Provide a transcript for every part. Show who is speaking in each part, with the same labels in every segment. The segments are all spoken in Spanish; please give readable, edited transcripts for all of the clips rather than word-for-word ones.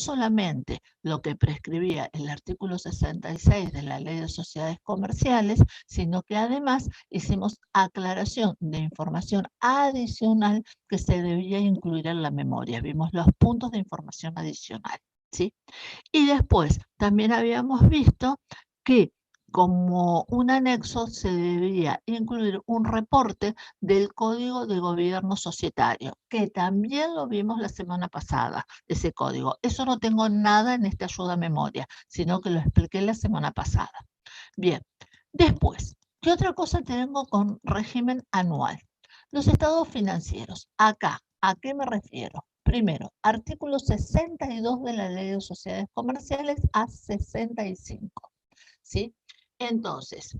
Speaker 1: solamente lo que prescribía el artículo 66 de la Ley de Sociedades Comerciales, sino que además hicimos aclaración de información adicional que se debía incluir en la memoria. Vimos los puntos de información adicional, ¿sí? Y después también habíamos visto que como un anexo se debía incluir un reporte del Código de Gobierno Societario, que también lo vimos la semana pasada, ese código. Eso no tengo nada en esta ayuda a memoria, sino que lo expliqué la semana pasada. Bien, después, ¿qué otra cosa tengo con régimen anual? Los estados financieros. Acá, ¿a qué me refiero? Primero, artículo 62 de la Ley de Sociedades Comerciales a 65, ¿sí? Entonces,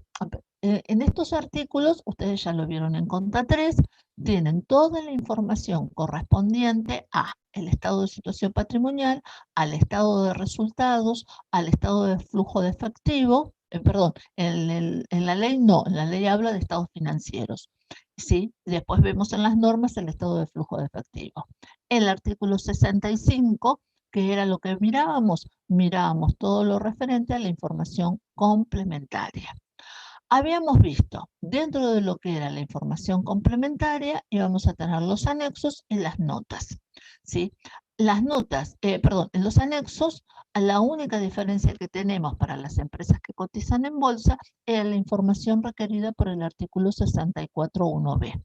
Speaker 1: en estos artículos, ustedes ya lo vieron en Conta 3, tienen toda la información correspondiente a el estado de situación patrimonial, al estado de resultados, al estado de flujo de efectivo, perdón, en la ley no, en la ley habla de estados financieros, ¿sí? Después vemos en las normas el estado de flujo de efectivo. El artículo 65, que era lo que mirábamos todo lo referente a la información complementaria. Habíamos visto, dentro de lo que era la información complementaria, íbamos a tener los anexos y las notas, ¿sí? Las notas, perdón, en los anexos, la única diferencia que tenemos para las empresas que cotizan en bolsa era la información requerida por el artículo 64.1b.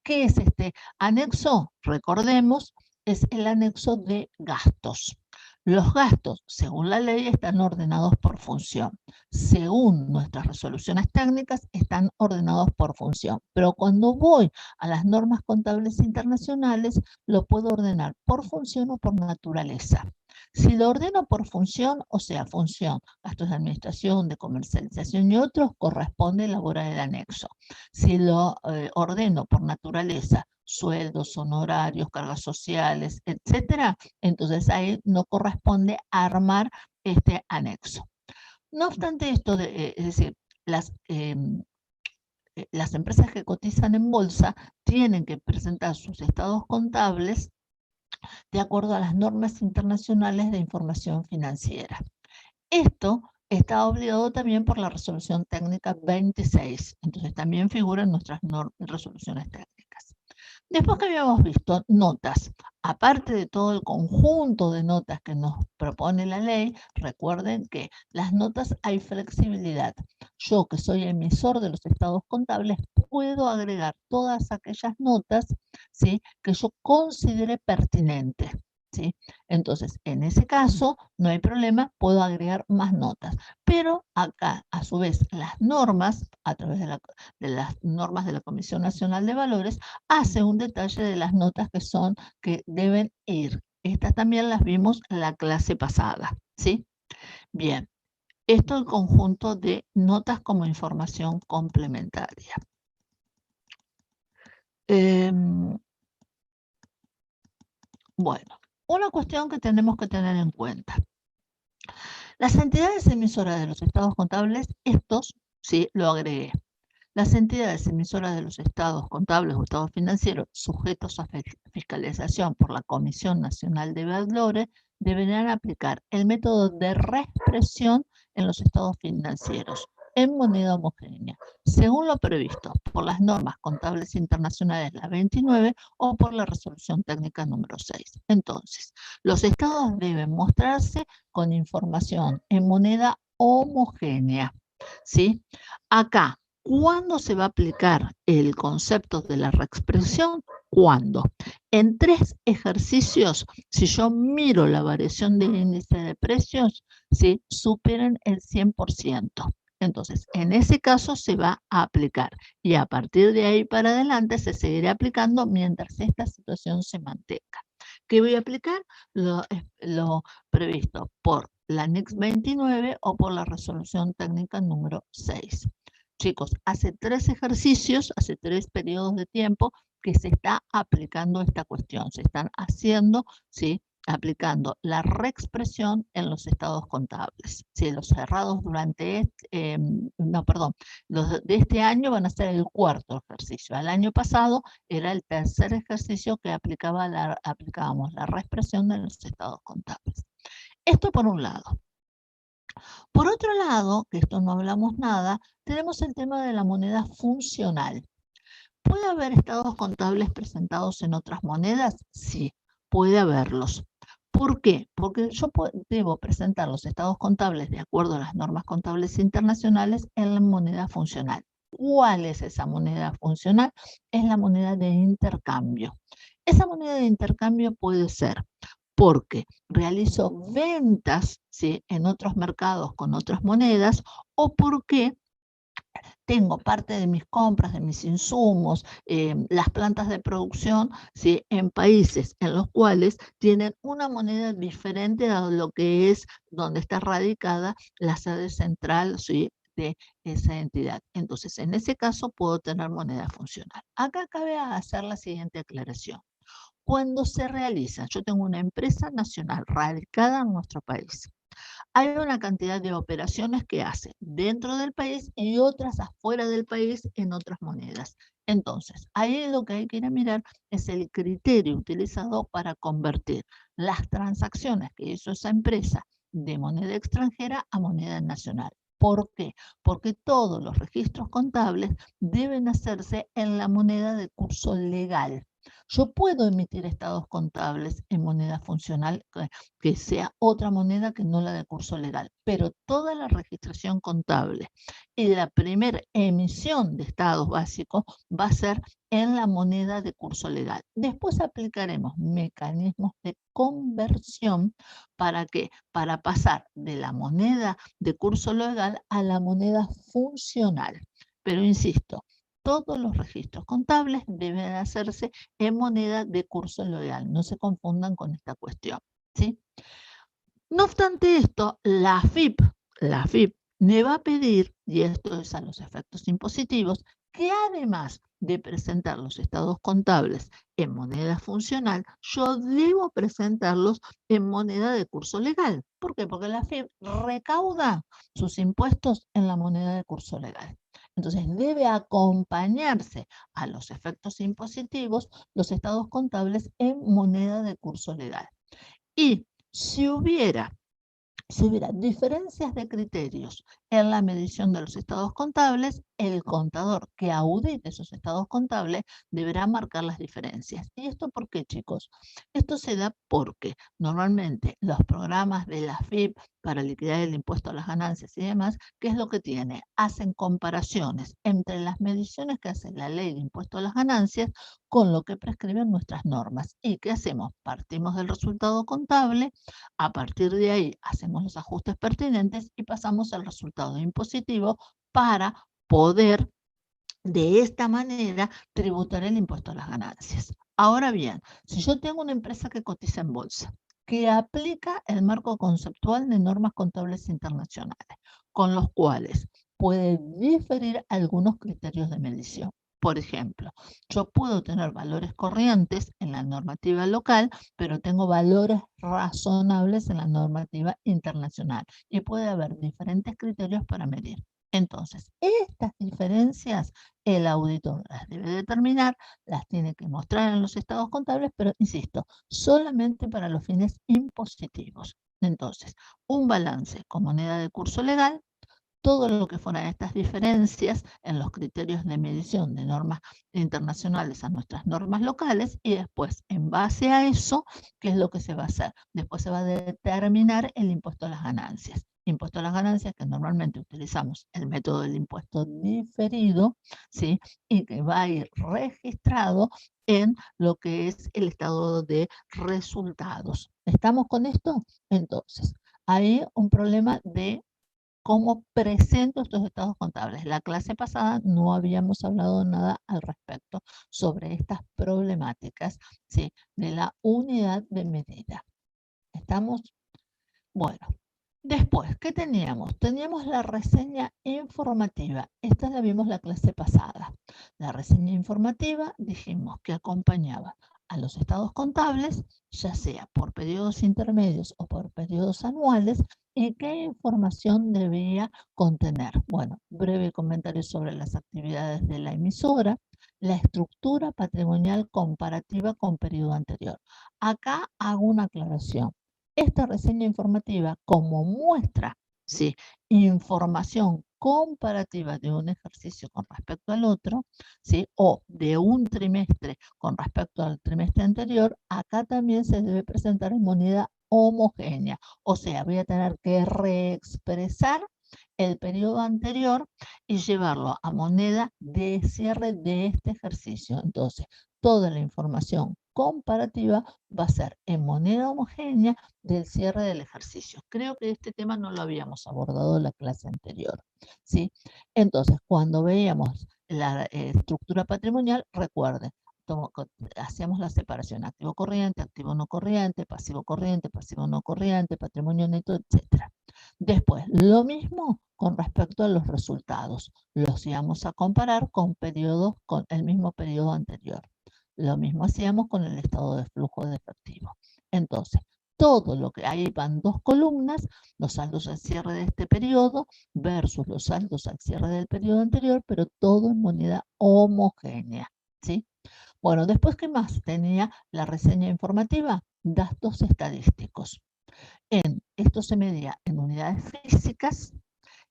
Speaker 1: ¿Qué es este anexo? Recordemos, es el anexo de gastos. Los gastos, según la ley, están ordenados por función. Según nuestras resoluciones técnicas, están ordenados por función. Pero cuando voy a las normas contables internacionales, lo puedo ordenar por función o por naturaleza. Si lo ordeno por función, o sea, función, gastos de administración, de comercialización y otros, corresponde elaborar el anexo. Si lo ordeno por naturaleza, sueldos, honorarios, cargas sociales, etcétera, entonces ahí no corresponde armar este anexo. No obstante esto, es decir, las empresas que cotizan en bolsa tienen que presentar sus estados contables de acuerdo a las normas internacionales de información financiera. Esto está obligado también por la resolución técnica 26, entonces también figura en nuestras resoluciones técnicas. Después que habíamos visto notas, aparte de todo el conjunto de notas que nos propone la ley, recuerden que las notas hay flexibilidad. Yo, que soy emisor de los estados contables, puedo agregar todas aquellas notas, ¿sí?, que yo considere pertinentes, ¿sí? Entonces, en ese caso, no hay problema, puedo agregar más notas. Pero acá, a su vez, las normas, a través de las normas de la Comisión Nacional de Valores, hace un detalle de las notas que deben ir. Estas también las vimos en la clase pasada, ¿sí? Bien, esto es el conjunto de notas como información complementaria. Bueno, una cuestión que tenemos que tener en cuenta. Las entidades emisoras de los estados contables, estos, sí, lo agregué. Las entidades emisoras de los estados contables o estados financieros sujetos a fiscalización por la Comisión Nacional de Valores deberán aplicar el método de reexpresión en los estados financieros en moneda homogénea, según lo previsto por las normas contables internacionales, la 29, o por la resolución técnica número 6. Entonces, los estados deben mostrarse con información en moneda homogénea, ¿sí? Acá, ¿cuándo se va a aplicar el concepto de la reexpresión? ¿Cuándo? En 3 ejercicios, si yo miro la variación del índice de precios, ¿sí?, superen el 100%. Entonces, en ese caso se va a aplicar y a partir de ahí para adelante se seguirá aplicando mientras esta situación se mantenga. ¿Qué voy a aplicar? Lo previsto por la NICS 29 o por la resolución técnica número 6. Chicos, hace 3 ejercicios, hace 3 periodos de tiempo que se está aplicando esta cuestión. Se están haciendo, ¿sí?, aplicando la reexpresión en los estados contables. ¿Sí? Los cerrados durante los de este año van a ser el 4.º ejercicio. El año pasado era el 3.er ejercicio que aplicábamos la reexpresión en los estados contables. Esto por un lado. Por otro lado, que esto no hablamos nada, tenemos el tema de la moneda funcional. ¿Puede haber estados contables presentados en otras monedas? Sí, puede haberlos. ¿Por qué? Porque yo debo presentar los estados contables de acuerdo a las normas contables internacionales en la moneda funcional. ¿Cuál es esa moneda funcional? Es la moneda de intercambio. Esa moneda de intercambio puede ser porque realizo ventas, ¿sí?, en otros mercados con otras monedas, o porque tengo parte de mis compras, de mis insumos, las plantas de producción, ¿sí?, en países en los cuales tienen una moneda diferente a lo que es donde está radicada la sede central, ¿sí?, de esa entidad. Entonces, en ese caso puedo tener moneda funcional. Acá cabe hacer la siguiente aclaración. Cuando se realiza, yo tengo una empresa nacional radicada en nuestro país. Hay una cantidad de operaciones que hace dentro del país y otras afuera del país en otras monedas. Entonces, ahí lo que hay que ir a mirar es el criterio utilizado para convertir las transacciones que hizo esa empresa de moneda extranjera a moneda nacional. ¿Por qué? Porque todos los registros contables deben hacerse en la moneda de curso legal. Yo puedo emitir estados contables en moneda funcional que sea otra moneda que no la de curso legal, pero toda la registración contable y la primera emisión de estados básicos va a ser en la moneda de curso legal. Después aplicaremos mecanismos de conversión. ¿Para qué? Para pasar de la moneda de curso legal a la moneda funcional. Pero insisto, todos los registros contables deben hacerse en moneda de curso legal. No se confundan con esta cuestión, ¿sí? No obstante esto, la AFIP me va a pedir, y esto es a los efectos impositivos, que además de presentar los estados contables en moneda funcional, yo debo presentarlos en moneda de curso legal. ¿Por qué? Porque la AFIP recauda sus impuestos en la moneda de curso legal. Entonces debe acompañarse a los efectos impositivos los estados contables en moneda de curso legal. Y si hubiera diferencias de criterios en la medición de los estados contables, el contador que audite esos estados contables deberá marcar las diferencias. ¿Y esto por qué, chicos? Esto se da porque normalmente los programas de la AFIP para liquidar el impuesto a las ganancias y demás, ¿qué es lo que tiene? Hacen comparaciones entre las mediciones que hace la ley de impuesto a las ganancias con lo que prescriben nuestras normas. ¿Y qué hacemos? Partimos del resultado contable, a partir de ahí hacemos los ajustes pertinentes y pasamos al resultado impositivo para poder de esta manera tributar el impuesto a las ganancias. Ahora bien, si yo tengo una empresa que cotiza en bolsa, que aplica el marco conceptual de normas contables internacionales, con los cuales puede diferir algunos criterios de medición. Por ejemplo, yo puedo tener valores corrientes en la normativa local, pero tengo valores razonables en la normativa internacional y puede haber diferentes criterios para medir. Entonces, estas diferencias el auditor las debe determinar, las tiene que mostrar en los estados contables, pero insisto, solamente para los fines impositivos. Entonces, un balance con moneda de curso legal, todo lo que fueran estas diferencias en los criterios de medición de normas internacionales a nuestras normas locales, y después, en base a eso, ¿qué es lo que se va a hacer? Después se va a determinar el impuesto a las ganancias. Impuesto a las ganancias que normalmente utilizamos el método del impuesto diferido, ¿sí?, y que va a ir registrado en lo que es el estado de resultados. ¿Estamos con esto? Entonces, hay un problema de cómo presento estos estados contables. La clase pasada no habíamos hablado nada al respecto sobre estas problemáticas, ¿sí?, de la unidad de medida. ¿Estamos? Bueno, después, ¿qué teníamos? Teníamos la reseña informativa. Esta la vimos la clase pasada. La reseña informativa dijimos que acompañaba a los estados contables, ya sea por periodos intermedios o por periodos anuales, y qué información debía contener. Bueno, breve comentario sobre las actividades de la emisora, la estructura patrimonial comparativa con periodo anterior. Acá hago una aclaración. Esta reseña informativa, como muestra, ¿sí?, información comparativa de un ejercicio con respecto al otro, ¿sí?, o de un trimestre con respecto al trimestre anterior, acá también se debe presentar en moneda homogénea. O sea, voy a tener que reexpresar el periodo anterior y llevarlo a moneda de cierre de este ejercicio. Entonces, toda la información comparativa va a ser en moneda homogénea del cierre del ejercicio. Creo que este tema no lo habíamos abordado en la clase anterior, ¿sí? Entonces, cuando veíamos la estructura patrimonial, recuerden, hacíamos la separación activo corriente, activo no corriente, pasivo no corriente, patrimonio neto, etc. Después, lo mismo con respecto a los resultados. Los íbamos a comparar con periodos, con el mismo periodo anterior. Lo mismo hacíamos con el estado de flujo de efectivo. Entonces, todo lo que ahí van dos columnas, los saldos al cierre de este periodo versus los saldos al cierre del periodo anterior, pero todo en moneda homogénea, ¿sí? Bueno, después, ¿qué más tenía la reseña informativa? Datos estadísticos. Esto se medía en unidades físicas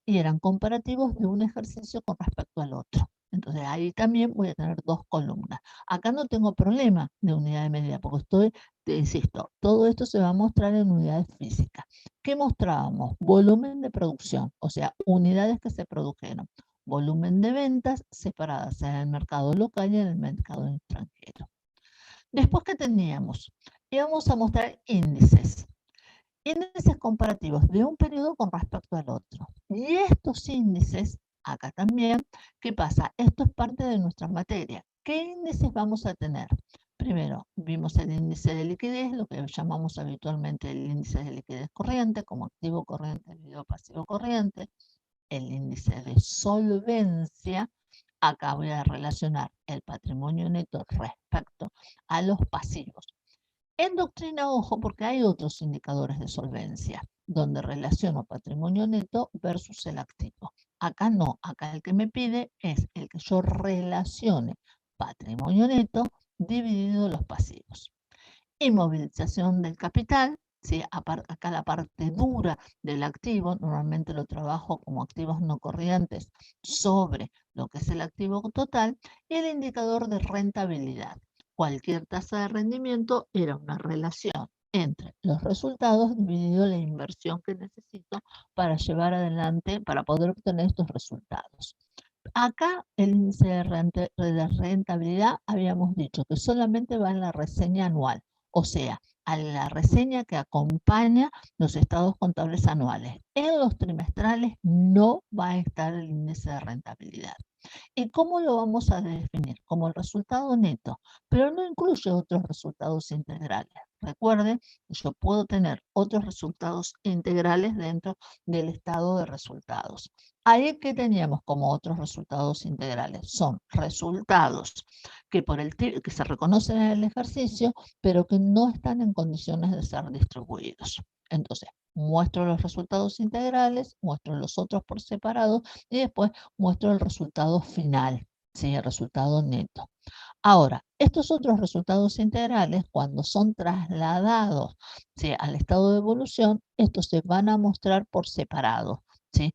Speaker 1: y eran comparativos de un ejercicio con respecto al otro. Entonces ahí también voy a tener dos columnas. Acá no tengo problema de unidad de medida porque te insisto, todo esto se va a mostrar en unidades físicas. ¿Qué mostrábamos? Volumen de producción, o sea, unidades que se produjeron. Volumen de ventas separadas en el mercado local y en el mercado extranjero. Después, ¿qué teníamos? Íbamos a mostrar índices. Índices comparativos de un periodo con respecto al otro. Y estos índices, acá también, ¿qué pasa? Esto es parte de nuestra materia. ¿Qué índices vamos a tener? Primero, vimos el índice de liquidez, lo que llamamos habitualmente el índice de liquidez corriente, como activo corriente, debido pasivo corriente. El índice de solvencia, acá voy a relacionar el patrimonio neto respecto a los pasivos. En doctrina, ojo, porque hay otros indicadores de solvencia, donde relaciono patrimonio neto versus el activo. Acá no, acá el que me pide es el que yo relacione patrimonio neto dividido los pasivos. Inmovilización del capital, ¿sí? Acá la parte dura del activo, normalmente lo trabajo como activos no corrientes sobre lo que es el activo total, y el indicador de rentabilidad. Cualquier tasa de rendimiento era una relación entre los resultados dividido la inversión que necesito para llevar adelante, para poder obtener estos resultados. Acá el índice de rentabilidad habíamos dicho que solamente va en la reseña anual, o sea, a la reseña que acompaña los estados contables anuales. En los trimestrales no va a estar el índice de rentabilidad. ¿Y cómo lo vamos a definir? Como el resultado neto, pero no incluye otros resultados integrales. Recuerden, yo puedo tener otros resultados integrales dentro del estado de resultados. Ahí que teníamos como otros resultados integrales son resultados que se reconocen en el ejercicio, pero que no están en condiciones de ser distribuidos. Entonces, muestro los resultados integrales, muestro los otros por separado y después muestro el resultado final, ¿sí? El resultado neto. Ahora, estos otros resultados integrales, cuando son trasladados, ¿sí?, al estado de evolución, estos se van a mostrar por separado, ¿sí?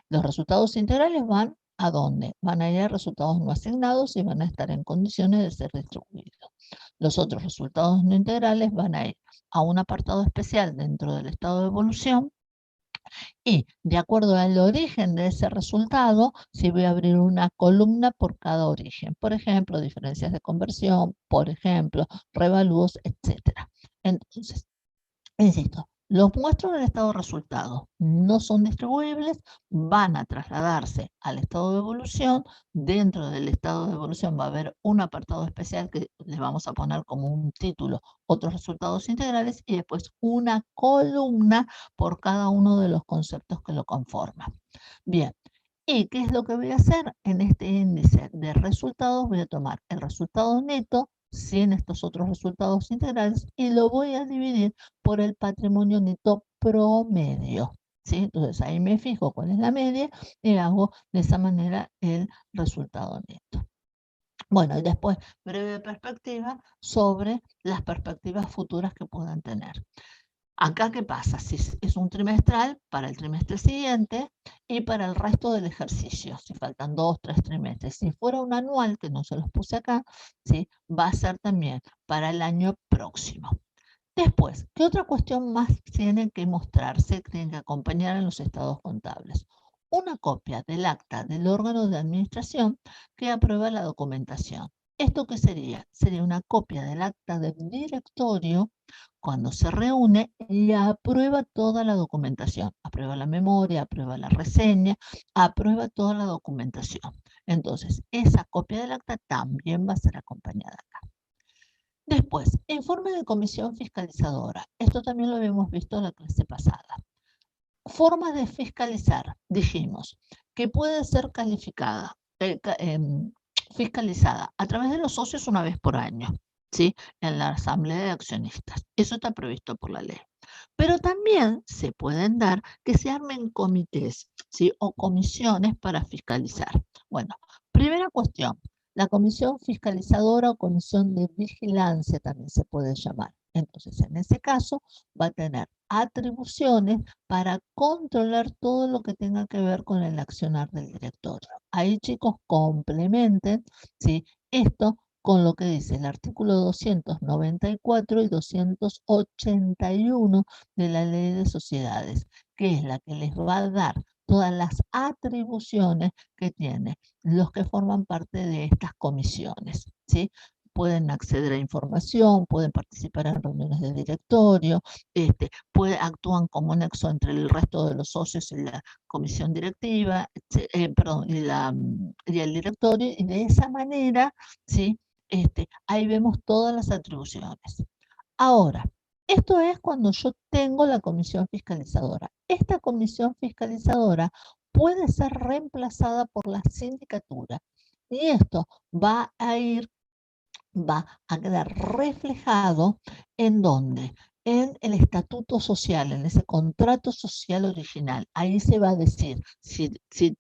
Speaker 1: Los resultados integrales van ¿a dónde? Van a ir a resultados no asignados y van a estar en condiciones de ser distribuidos. Los otros resultados no integrales van a ir a un apartado especial dentro del estado de evolución y de acuerdo al origen de ese resultado, si voy a abrir una columna por cada origen. Por ejemplo, diferencias de conversión, por ejemplo, revalúos, etc. Entonces, insisto, los muestro en el estado de resultado. No son distribuibles, van a trasladarse al estado de evolución. Dentro del estado de evolución va a haber un apartado especial que le vamos a poner como un título, otros resultados integrales, y después una columna por cada uno de los conceptos que lo conforman. Bien, ¿y qué es lo que voy a hacer? En este índice de resultados voy a tomar el resultado neto sin estos otros resultados integrales y lo voy a dividir por el patrimonio neto promedio, ¿sí? Entonces ahí me fijo cuál es la media y hago de esa manera el resultado neto. Bueno, y después breve perspectiva sobre las perspectivas futuras que puedan tener. Acá, ¿qué pasa? Si es un trimestral, para el trimestre siguiente y para el resto del ejercicio, si faltan 2, 3 trimestres. Si fuera un anual, que no se los puse acá, ¿sí? Va a ser también para el año próximo. Después, ¿qué otra cuestión más tiene que mostrarse, tiene que acompañar en los estados contables? Una copia del acta del órgano de administración que aprueba la documentación. ¿Esto qué sería? Sería una copia del acta del directorio cuando se reúne y aprueba toda la documentación. Aprueba la memoria, aprueba la reseña, aprueba toda la documentación. Entonces, esa copia del acta también va a ser acompañada acá. Después, informe de comisión fiscalizadora. Esto también lo habíamos visto en la clase pasada. Formas de fiscalizar. Dijimos que puede ser calificada, fiscalizada a través de los socios una vez por año, ¿sí? En la asamblea de accionistas. Eso está previsto por la ley. Pero también se pueden dar que se armen comités, ¿sí? O comisiones para fiscalizar. Bueno, primera cuestión, la comisión fiscalizadora o comisión de vigilancia también se puede llamar. Entonces, en ese caso, va a tener atribuciones para controlar todo lo que tenga que ver con el accionar del directorio. Ahí, chicos, complementen, ¿sí? Esto con lo que dice el artículo 294 y 281 de la Ley de Sociedades, que es la que les va a dar todas las atribuciones que tienen los que forman parte de estas comisiones, ¿sí? Pueden acceder a información, pueden participar en reuniones de directorio, actúan como nexo entre el resto de los socios y la comisión directiva, perdón, y el directorio, y de esa manera, ¿sí? Ahí vemos todas las atribuciones. Ahora, esto es cuando yo tengo la comisión fiscalizadora. Esta comisión fiscalizadora puede ser reemplazada por la sindicatura y esto va a quedar reflejado en dónde, en el estatuto social, en ese contrato social original. Ahí se va a decir si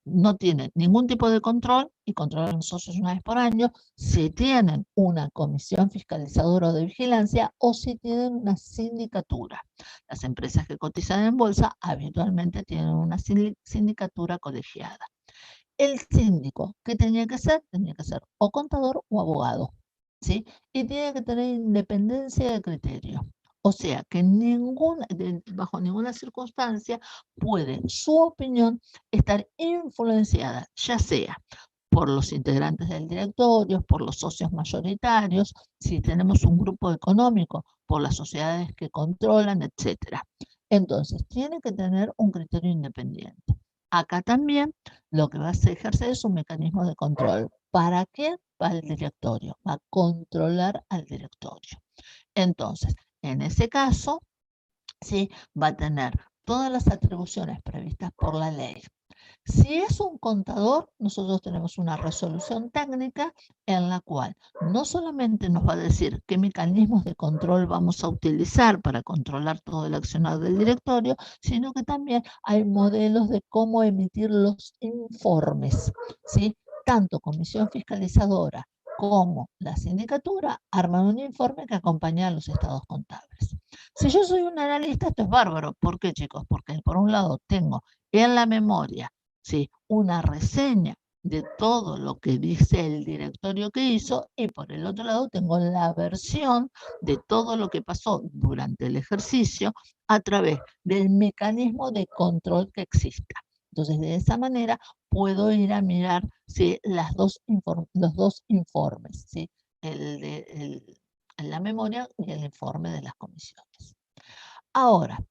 Speaker 1: no tienen ningún tipo de control y controlan los socios una vez por año, si tienen una comisión fiscalizadora o de vigilancia o si tienen una sindicatura. Las empresas que cotizan en bolsa habitualmente tienen una sindicatura colegiada. El síndico, ¿qué tenía que ser? Tenía que ser o contador o abogado, ¿sí? Y tiene que tener independencia de criterio. O sea, que bajo ninguna circunstancia puede su opinión estar influenciada, ya sea por los integrantes del directorio, por los socios mayoritarios, si tenemos un grupo económico, por las sociedades que controlan, etc. Entonces, tiene que tener un criterio independiente. Acá también lo que va a ejercer es un mecanismo de control. ¿Para qué? Para el directorio, va a controlar al directorio. Entonces, en ese caso, ¿sí? Va a tener todas las atribuciones previstas por la ley. Si es un contador, nosotros tenemos una resolución técnica en la cual no solamente nos va a decir qué mecanismos de control vamos a utilizar para controlar todo el accionar del directorio, sino que también hay modelos de cómo emitir los informes, ¿sí? Tanto comisión fiscalizadora como la sindicatura arman un informe que acompaña a los estados contables. Si yo soy un analista, esto es bárbaro. ¿Por qué, chicos? Porque por un lado tengo en la memoria, ¿sí?, una reseña de todo lo que dice el directorio que hizo y por el otro lado tengo la versión de todo lo que pasó durante el ejercicio a través del mecanismo de control que exista. Entonces, de esa manera puedo ir a mirar, ¿sí?, los dos informes, ¿sí?, la memoria y el informe de las comisiones. Ahora,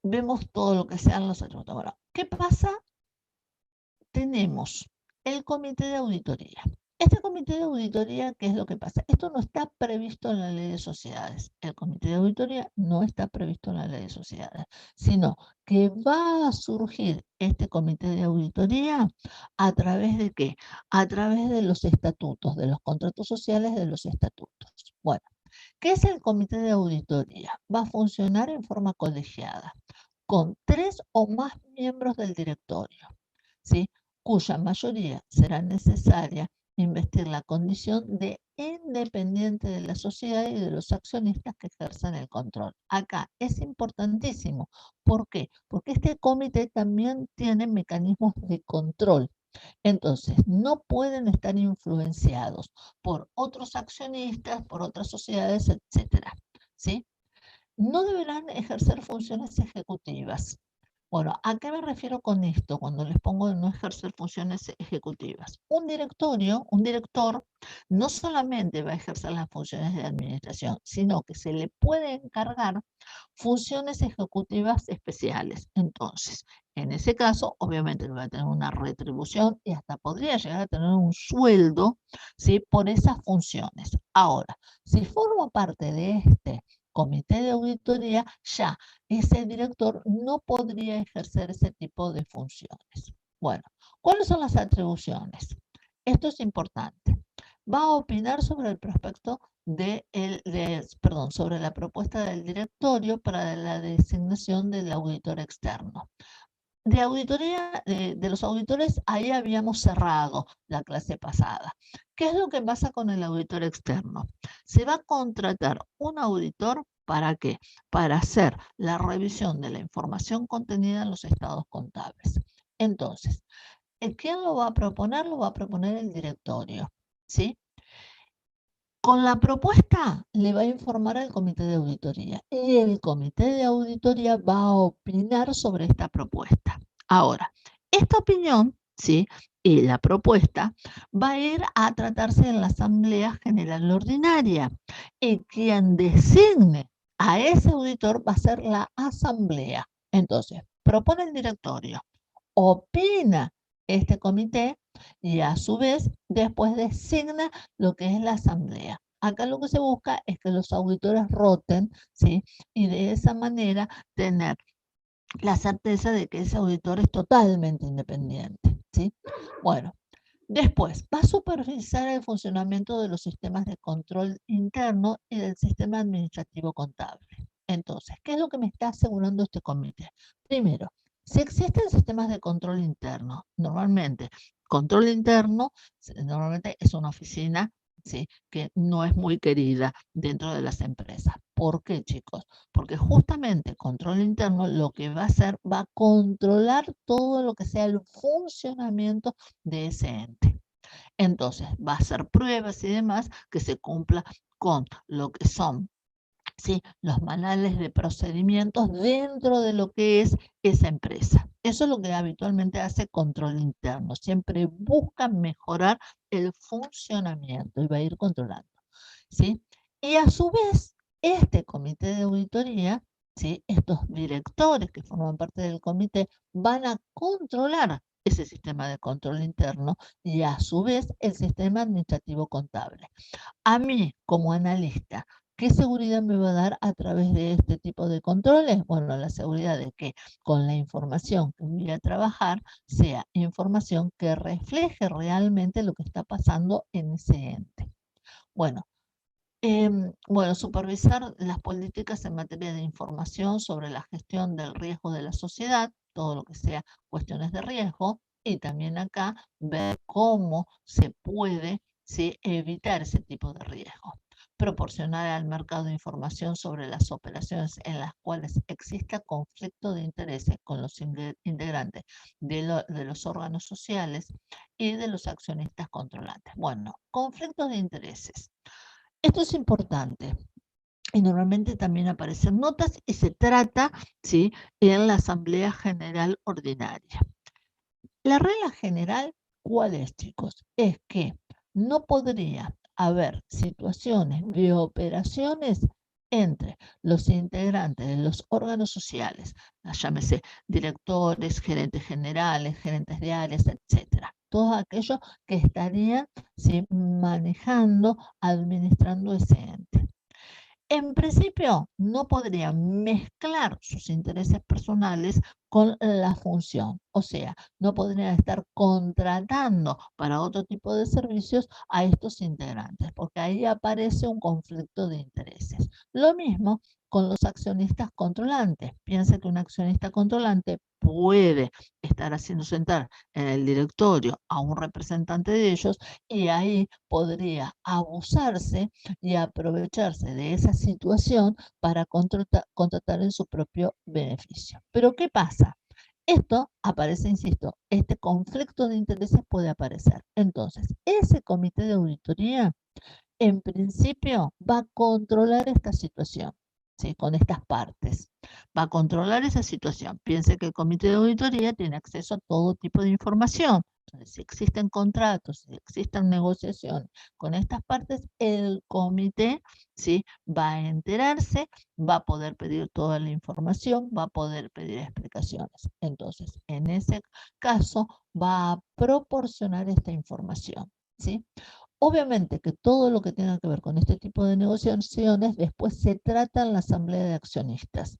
Speaker 1: vemos todo lo que sean los atributos. Bueno, ¿qué pasa? Tenemos el comité de auditoría. Este comité de auditoría, ¿qué es lo que pasa? Esto no está previsto en la ley de sociedades. El comité de auditoría no está previsto en la ley de sociedades, sino que va a surgir este comité de auditoría a través de ¿qué? A través de los estatutos, de los contratos sociales de los estatutos. Bueno, ¿qué es el comité de auditoría? Va a funcionar en forma colegiada, con 3 o más miembros del directorio, ¿sí?, cuya mayoría será necesaria investir la condición de independiente de la sociedad y de los accionistas que ejercen el control. Acá es importantísimo. ¿Por qué? Porque este comité también tiene mecanismos de control. Entonces, no pueden estar influenciados por otros accionistas, por otras sociedades, etcétera, ¿sí? No deberán ejercer funciones ejecutivas. Bueno, ¿a qué me refiero con esto cuando les pongo de no ejercer funciones ejecutivas? Un director, no solamente va a ejercer las funciones de administración, sino que se le puede encargar funciones ejecutivas especiales. Entonces, en ese caso, obviamente va a tener una retribución y hasta podría llegar a tener un sueldo, ¿sí?, por esas funciones. Ahora, si forma parte de este comité de auditoría, ya ese director no podría ejercer ese tipo de funciones. Bueno, ¿cuáles son las atribuciones? Esto es importante. Va a opinar sobre el prospecto sobre la propuesta del directorio para la designación del auditor externo. De auditoría, de los auditores, ahí habíamos cerrado la clase pasada. ¿Qué es lo que pasa con el auditor externo? Se va a contratar un auditor, ¿para qué? Para hacer la revisión de la información contenida en los estados contables. Entonces, ¿quién lo va a proponer? Lo va a proponer el directorio, ¿sí? Con la propuesta le va a informar al comité de auditoría y el comité de auditoría va a opinar sobre esta propuesta. Ahora, esta opinión, ¿sí?, y la propuesta va a ir a tratarse en la Asamblea General Ordinaria y quien designe a ese auditor va a ser la Asamblea. Entonces, propone el directorio, opina este comité y a su vez después designa lo que es la asamblea. Acá lo que se busca es que los auditores roten, ¿sí?, y de esa manera tener la certeza de que ese auditor es totalmente independiente, ¿sí? Bueno, después va a supervisar el funcionamiento de los sistemas de control interno y del sistema administrativo contable. Entonces, ¿qué es lo que me está asegurando este comité? Primero, si existen sistemas de control interno, normalmente normalmente es una oficina, ¿sí?, que no es muy querida dentro de las empresas. ¿Por qué, chicos? Porque justamente control interno lo que va a hacer, va a controlar todo lo que sea el funcionamiento de ese ente. Entonces, va a hacer pruebas y demás que se cumpla con lo que son, ¿sí?, los manuales de procedimientos dentro de lo que es esa empresa. Eso es lo que habitualmente hace control interno. Siempre busca mejorar el funcionamiento y va a ir controlando, ¿sí? Y a su vez, este comité de auditoría, ¿sí?, estos directores que forman parte del comité van a controlar ese sistema de control interno y a su vez el sistema administrativo contable. A mí, como analista, ¿qué seguridad me va a dar a través de este tipo de controles? Bueno, la seguridad de que con la información que voy a trabajar sea información que refleje realmente lo que está pasando en ese ente. Bueno, supervisar las políticas en materia de información sobre la gestión del riesgo de la sociedad, todo lo que sea cuestiones de riesgo, y también acá ver cómo se puede, ¿sí?, evitar ese tipo de riesgo. Proporcionar al mercado información sobre las operaciones en las cuales exista conflicto de intereses con los integrantes de los órganos sociales y de los accionistas controlantes. Bueno, conflictos de intereses. Esto es importante y normalmente también aparecen notas y se trata, ¿sí?, en la Asamblea General Ordinaria. La regla general, ¿cuál es, chicos? Es que no podría haber situaciones de operaciones entre los integrantes de los órganos sociales, llámese directores, gerentes generales, gerentes de áreas, etcétera. Todos aquellos que estarían, ¿sí?, manejando, administrando ese ente. En principio, no podrían mezclar sus intereses personales con la función. O sea, no podrían estar contratando para otro tipo de servicios a estos integrantes, porque ahí aparece un conflicto de intereses. Lo mismo con los accionistas controlantes. Piensa que un accionista controlante puede estar haciendo sentar en el directorio a un representante de ellos y ahí podría abusarse y aprovecharse de esa situación para contratar en su propio beneficio. Pero ¿qué pasa? Esto aparece, insisto, este conflicto de intereses puede aparecer. Entonces, ese comité de auditoría en principio va a controlar esta situación, ¿sí? Con estas partes. Va a controlar esa situación. Piense que el comité de auditoría tiene acceso a todo tipo de información. Entonces, si existen contratos, si existen negociaciones con estas partes, el comité, ¿sí? Va a enterarse, va a poder pedir toda la información, va a poder pedir explicaciones. Entonces, en ese caso, va a proporcionar esta información, ¿sí? Obviamente que todo lo que tenga que ver con este tipo de negociaciones después se trata en la asamblea de accionistas.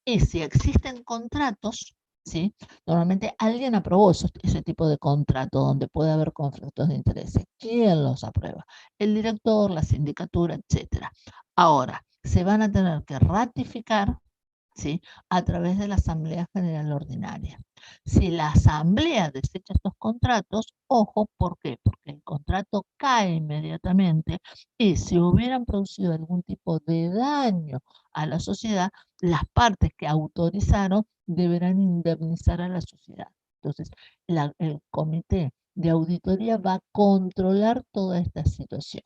Speaker 1: Y si existen contratos, ¿sí? Normalmente alguien aprobó ese tipo de contrato donde puede haber conflictos de intereses. ¿Quién los aprueba? El director, la sindicatura, etcétera. Ahora, se van a tener que ratificar, ¿sí? A través de la Asamblea General Ordinaria. Si la Asamblea desecha estos contratos, ojo, ¿por qué? Porque el contrato cae inmediatamente y si hubieran producido algún tipo de daño a la sociedad, las partes que autorizaron deberán indemnizar a la sociedad. Entonces, el comité de auditoría va a controlar toda esta situación.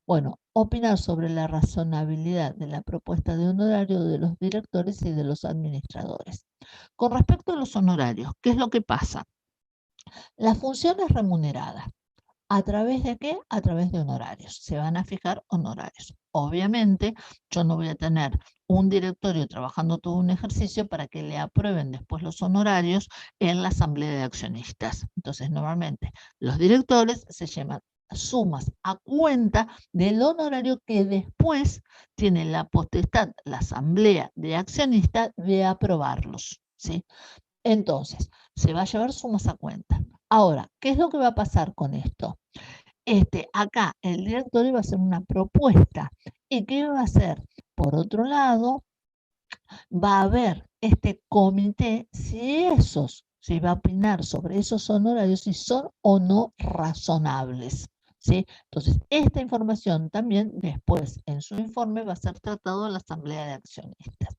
Speaker 1: Bueno, opinar sobre la razonabilidad de la propuesta de honorario de los directores y de los administradores. Con respecto a los honorarios, ¿qué es lo que pasa? La función es remunerada. ¿A través de qué? A través de honorarios. Se van a fijar honorarios. Obviamente, yo no voy a tener un directorio trabajando todo un ejercicio para que le aprueben después los honorarios en la asamblea de accionistas. Entonces, normalmente los directores se llevan sumas a cuenta del honorario que después tiene la potestad la asamblea de accionistas de aprobarlos, ¿sí? Entonces, se va a llevar sumas a cuenta. Ahora, ¿qué es lo que va a pasar con esto? Acá el director iba a hacer una propuesta. ¿Y qué va a hacer? Por otro lado, va a haber este comité si va a opinar sobre esos honorarios, si son o no razonables, ¿sí? Entonces, esta información también después en su informe va a ser tratado en la Asamblea de Accionistas.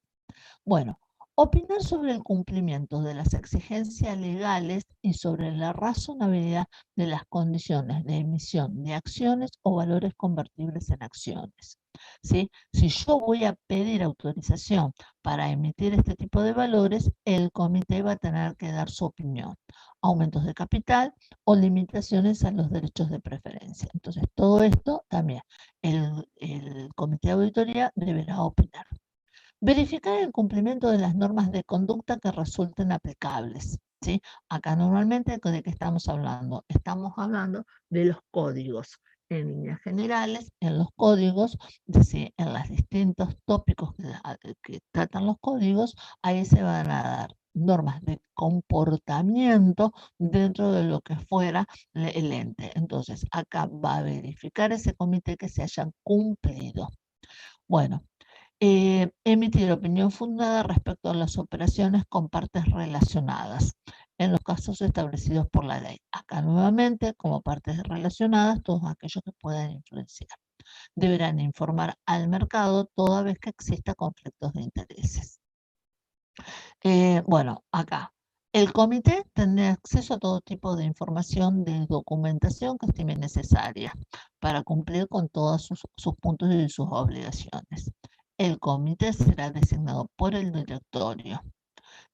Speaker 1: Bueno, opinar sobre el cumplimiento de las exigencias legales y sobre la razonabilidad de las condiciones de emisión de acciones o valores convertibles en acciones. ¿Sí? Si yo voy a pedir autorización para emitir este tipo de valores, el comité va a tener que dar su opinión. Aumentos de capital o limitaciones a los derechos de preferencia. Entonces, todo esto también el comité de auditoría deberá opinar. Verificar el cumplimiento de las normas de conducta que resulten aplicables, ¿sí? Acá normalmente, ¿de qué estamos hablando? Estamos hablando de los códigos. En líneas generales, en los códigos, ¿sí? En los distintos tópicos que tratan los códigos, ahí se van a dar normas de comportamiento dentro de lo que fuera el ente. Entonces, acá va a verificar ese comité que se hayan cumplido. Bueno, emitir opinión fundada respecto a las operaciones con partes relacionadas, en los casos establecidos por la ley. Acá nuevamente, como partes relacionadas, todos aquellos que puedan influenciar. Deberán informar al mercado toda vez que exista conflictos de intereses. Bueno, acá. El comité tendrá acceso a todo tipo de información de documentación que estime necesaria para cumplir con todos sus puntos y sus obligaciones. El comité será designado por el directorio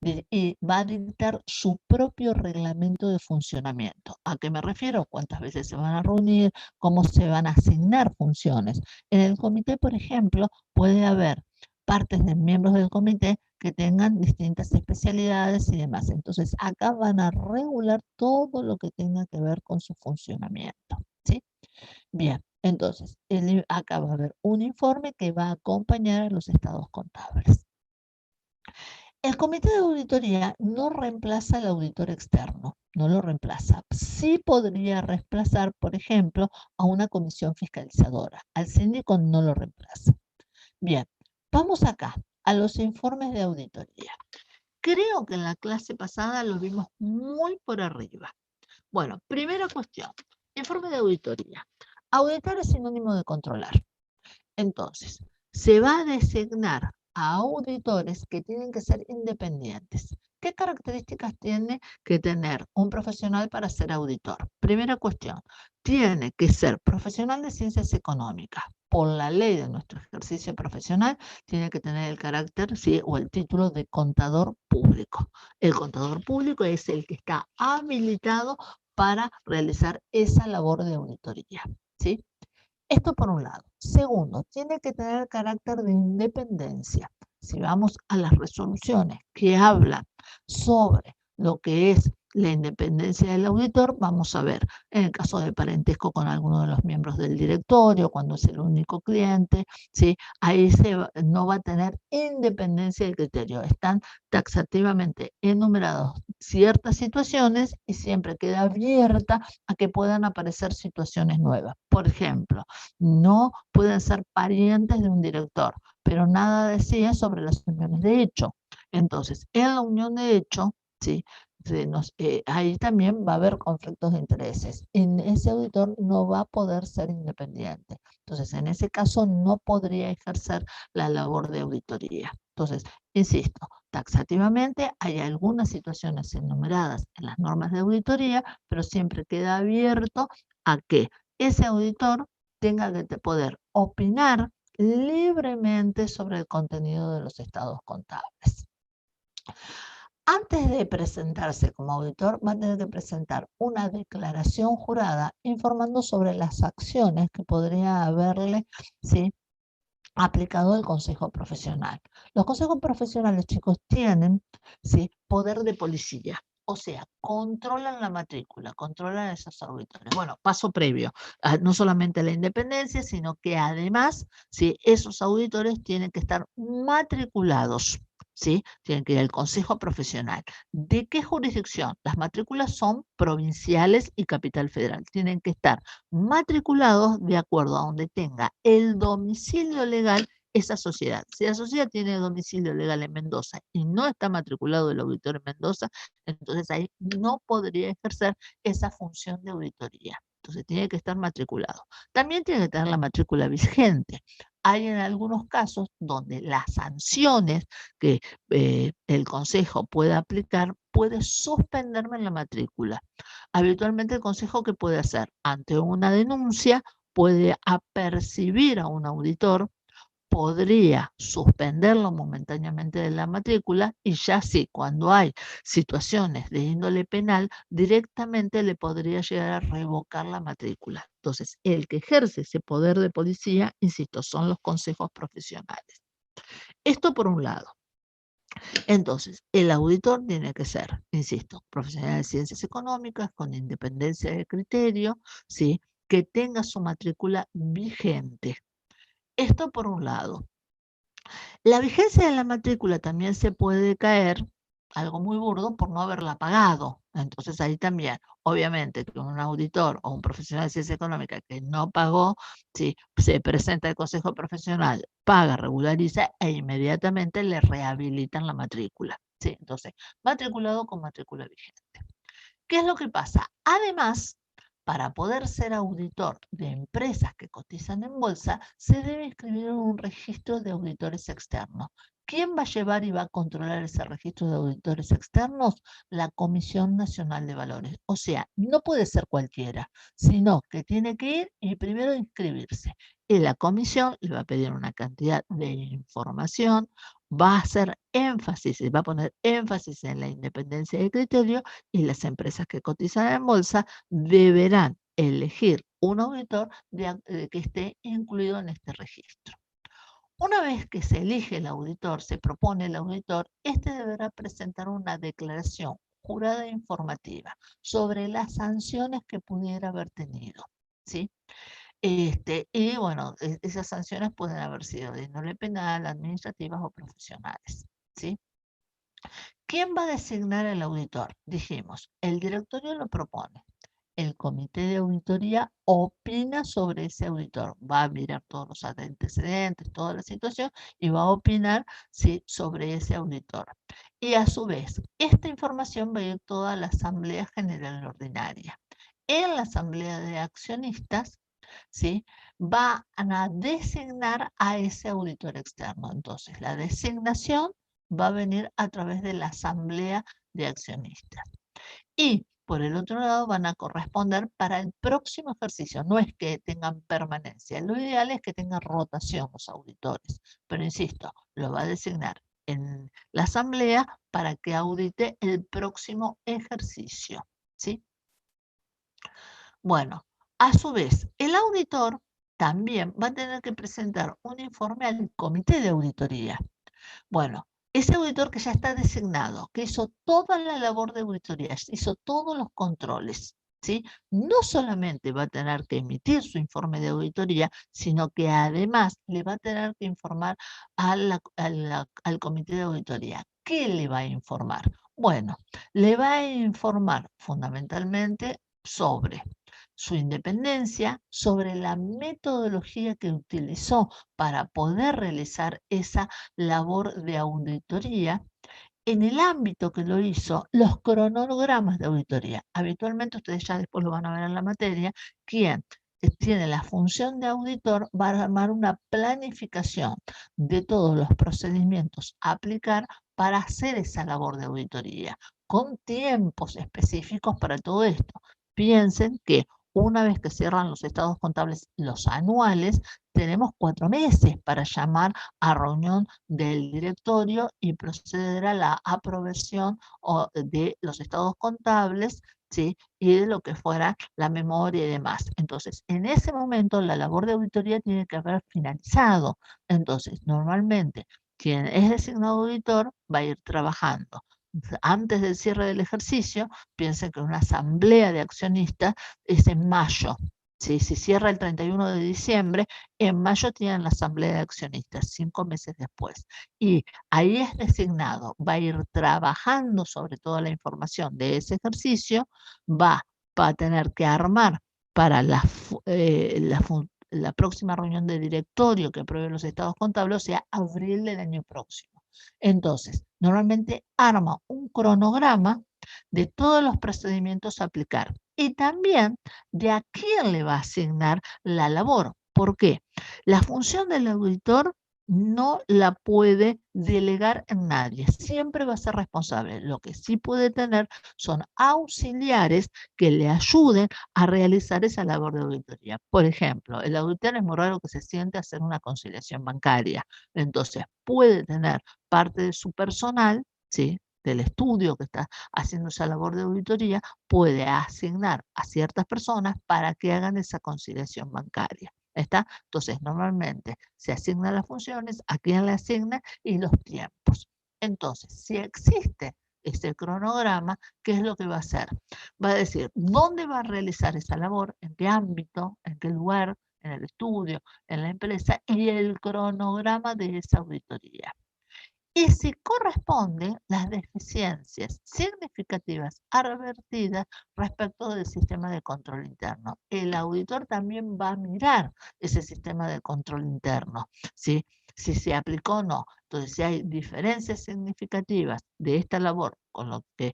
Speaker 1: y va a dictar su propio reglamento de funcionamiento. ¿A qué me refiero? ¿Cuántas veces se van a reunir? ¿Cómo se van a asignar funciones? En el comité, por ejemplo, puede haber partes de miembros del comité que tengan distintas especialidades y demás. Entonces, acá van a regular todo lo que tenga que ver con su funcionamiento, ¿sí? Bien, entonces, acá va a haber un informe que va a acompañar a los estados contables. El comité de auditoría no reemplaza al auditor externo, no lo reemplaza. Sí podría reemplazar, por ejemplo, a una comisión fiscalizadora. Al síndico no lo reemplaza. Bien, vamos acá a los informes de auditoría. Creo que en la clase pasada lo vimos muy por arriba. Bueno, primera cuestión, informe de auditoría. Auditar es sinónimo de controlar. Entonces, se va a designar a auditores que tienen que ser independientes. ¿Qué características tiene que tener un profesional para ser auditor? Primera cuestión, tiene que ser profesional de ciencias económicas. Por la ley de nuestro ejercicio profesional, tiene que tener el carácter, ¿sí?, o el título de contador público. El contador público es el que está habilitado para realizar esa labor de auditoría, ¿sí? Esto por un lado. Segundo, tiene que tener carácter de independencia. Si vamos a las resoluciones que hablan sobre lo que es la independencia del auditor, vamos a ver en el caso de parentesco con alguno de los miembros del directorio, cuando es el único cliente, ¿sí? Ahí no va a tener independencia de criterio. Están taxativamente enumerados ciertas situaciones y siempre queda abierta a que puedan aparecer situaciones nuevas. Por ejemplo, no pueden ser parientes de un director, pero nada decía sobre las uniones de hecho. Entonces, en la unión de hecho, ¿sí?, ahí también va a haber conflictos de intereses. En ese auditor no va a poder ser independiente. Entonces, en ese caso no podría ejercer la labor de auditoría. Entonces, insisto, taxativamente hay algunas situaciones enumeradas en las normas de auditoría, pero siempre queda abierto a que ese auditor tenga que poder opinar libremente sobre el contenido de los estados contables. Antes de presentarse como auditor, va a tener que presentar una declaración jurada informando sobre las acciones que podría haberle, ¿sí?, aplicado el consejo profesional. Los consejos profesionales, chicos, tienen, ¿sí?, poder de policía. O sea, controlan la matrícula, controlan esos auditores. Bueno, paso previo, no solamente la independencia, sino que además, ¿sí?, esos auditores tienen que estar matriculados, ¿sí? Tienen que ir al consejo profesional. ¿De qué jurisdicción? Las matrículas son provinciales y capital federal. Tienen que estar matriculados de acuerdo a donde tenga el domicilio legal esa sociedad. Si la sociedad tiene domicilio legal en Mendoza y no está matriculado el auditor en Mendoza, entonces ahí no podría ejercer esa función de auditoría. Entonces tiene que estar matriculado. También tiene que tener la matrícula vigente. Hay en algunos casos donde las sanciones que el consejo puede aplicar puede suspenderme en la matrícula. Habitualmente el consejo, ¿qué puede hacer? Ante una denuncia puede apercibir a un auditor, podría suspenderlo momentáneamente de la matrícula y ya sí, cuando hay situaciones de índole penal, directamente le podría llegar a revocar la matrícula. Entonces, el que ejerce ese poder de policía, insisto, son los consejos profesionales. Esto por un lado. Entonces, el auditor tiene que ser, insisto, profesional de ciencias económicas, con independencia de criterio, ¿sí?, que tenga su matrícula vigente. Esto por un lado. La vigencia de la matrícula también se puede caer, algo muy burdo, por no haberla pagado. Entonces ahí también, obviamente, que un auditor o un profesional de ciencia económica que no pagó, si se presenta al consejo profesional, paga, regulariza e inmediatamente le rehabilitan la matrícula, ¿sí? Entonces, matriculado con matrícula vigente. ¿Qué es lo que pasa? Además, para poder ser auditor de empresas que cotizan en bolsa, se debe inscribir en un registro de auditores externos. ¿Quién va a llevar y va a controlar ese registro de auditores externos? La Comisión Nacional de Valores. O sea, no puede ser cualquiera, sino que tiene que ir y primero inscribirse. Y la comisión le va a pedir una cantidad de información, va a hacer énfasis, y va a poner énfasis en la independencia de criterio, y las empresas que cotizan en bolsa deberán elegir un auditor que esté incluido en este registro. Una vez que se elige el auditor, se propone el auditor, este deberá presentar una declaración jurada e informativa sobre las sanciones que pudiera haber tenido, ¿sí? Y bueno, esas sanciones pueden haber sido de índole penal, administrativas o profesionales, ¿sí? ¿Quién va a designar el auditor? Dijimos, el directorio lo propone. El comité de auditoría opina sobre ese auditor. Va a mirar todos los antecedentes, toda la situación y va a opinar, sí, sobre ese auditor. Y a su vez, esta información va a ir toda a la Asamblea General Ordinaria. En la Asamblea de Accionistas, ¿sí?, van a designar a ese auditor externo. Entonces, la designación va a venir a través de la Asamblea de Accionistas. Y por el otro lado van a corresponder para el próximo ejercicio. No es que tengan permanencia. Lo ideal es que tengan rotación los auditores. Pero insisto, lo va a designar en la asamblea para que audite el próximo ejercicio, ¿sí? Bueno, a su vez, el auditor también va a tener que presentar un informe al comité de auditoría. Bueno, ese auditor que ya está designado, que hizo toda la labor de auditoría, hizo todos los controles, ¿sí?, no solamente va a tener que emitir su informe de auditoría, sino que además le va a tener que informar al comité de auditoría. ¿Qué le va a informar? Bueno, le va a informar fundamentalmente sobre su independencia, sobre la metodología que utilizó para poder realizar esa labor de auditoría, en el ámbito que lo hizo, los cronogramas de auditoría. Habitualmente, ustedes ya después lo van a ver en la materia, quien tiene la función de auditor va a armar una planificación de todos los procedimientos a aplicar para hacer esa labor de auditoría, con tiempos específicos para todo esto. Piensen que una vez que cierran los estados contables, los anuales, tenemos 4 meses para llamar a reunión del directorio y proceder a la aprobación de los estados contables, ¿sí?, y de lo que fuera la memoria y demás. Entonces, en ese momento la labor de auditoría tiene que haber finalizado. Entonces, normalmente, quien es designado auditor va a ir trabajando. Antes del cierre del ejercicio, piensen que una asamblea de accionistas es en mayo. Si cierra el 31 de diciembre, en mayo tienen la asamblea de accionistas, 5 meses después. Y ahí es designado, va a ir trabajando sobre toda la información de ese ejercicio, va a tener que armar para la próxima reunión de directorio que apruebe los estados contables, o sea, abril del año próximo. Entonces, normalmente arma un cronograma de todos los procedimientos a aplicar y también de a quién le va a asignar la labor. ¿Por qué? La función del auditor no la puede delegar en nadie, siempre va a ser responsable. Lo que sí puede tener son auxiliares que le ayuden a realizar esa labor de auditoría. Por ejemplo, el auditor es muy raro que se siente a hacer una conciliación bancaria, entonces puede tener parte de su personal, ¿sí?, del estudio que está haciendo esa labor de auditoría, puede asignar a ciertas personas para que hagan esa conciliación bancaria. ¿Está? Entonces, normalmente se asignan las funciones, a quién le asigna y los tiempos. Entonces, si existe ese cronograma, ¿qué es lo que va a hacer? Va a decir dónde va a realizar esa labor, en qué ámbito, en qué lugar, en el estudio, en la empresa, y el cronograma de esa auditoría. Y si corresponden las deficiencias significativas advertidas respecto del sistema de control interno. El auditor también va a mirar ese sistema de control interno, ¿sí?, si se aplicó o no. Entonces, si hay diferencias significativas de esta labor con lo que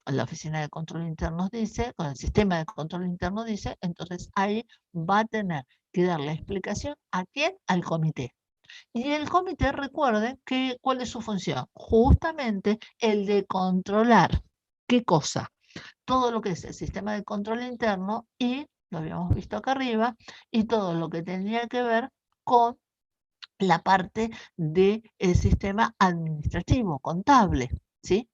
Speaker 1: la Oficina de Control Interno dice, con el sistema de control interno dice, entonces ahí va a tener que dar la explicación ¿a quién? Al comité. Y el comité, recuerden que, ¿cuál es su función? Justamente el de controlar. ¿Qué cosa? Todo lo que es el sistema de control interno y, lo habíamos visto acá arriba, y todo lo que tenía que ver con la parte del sistema administrativo, contable, ¿sí?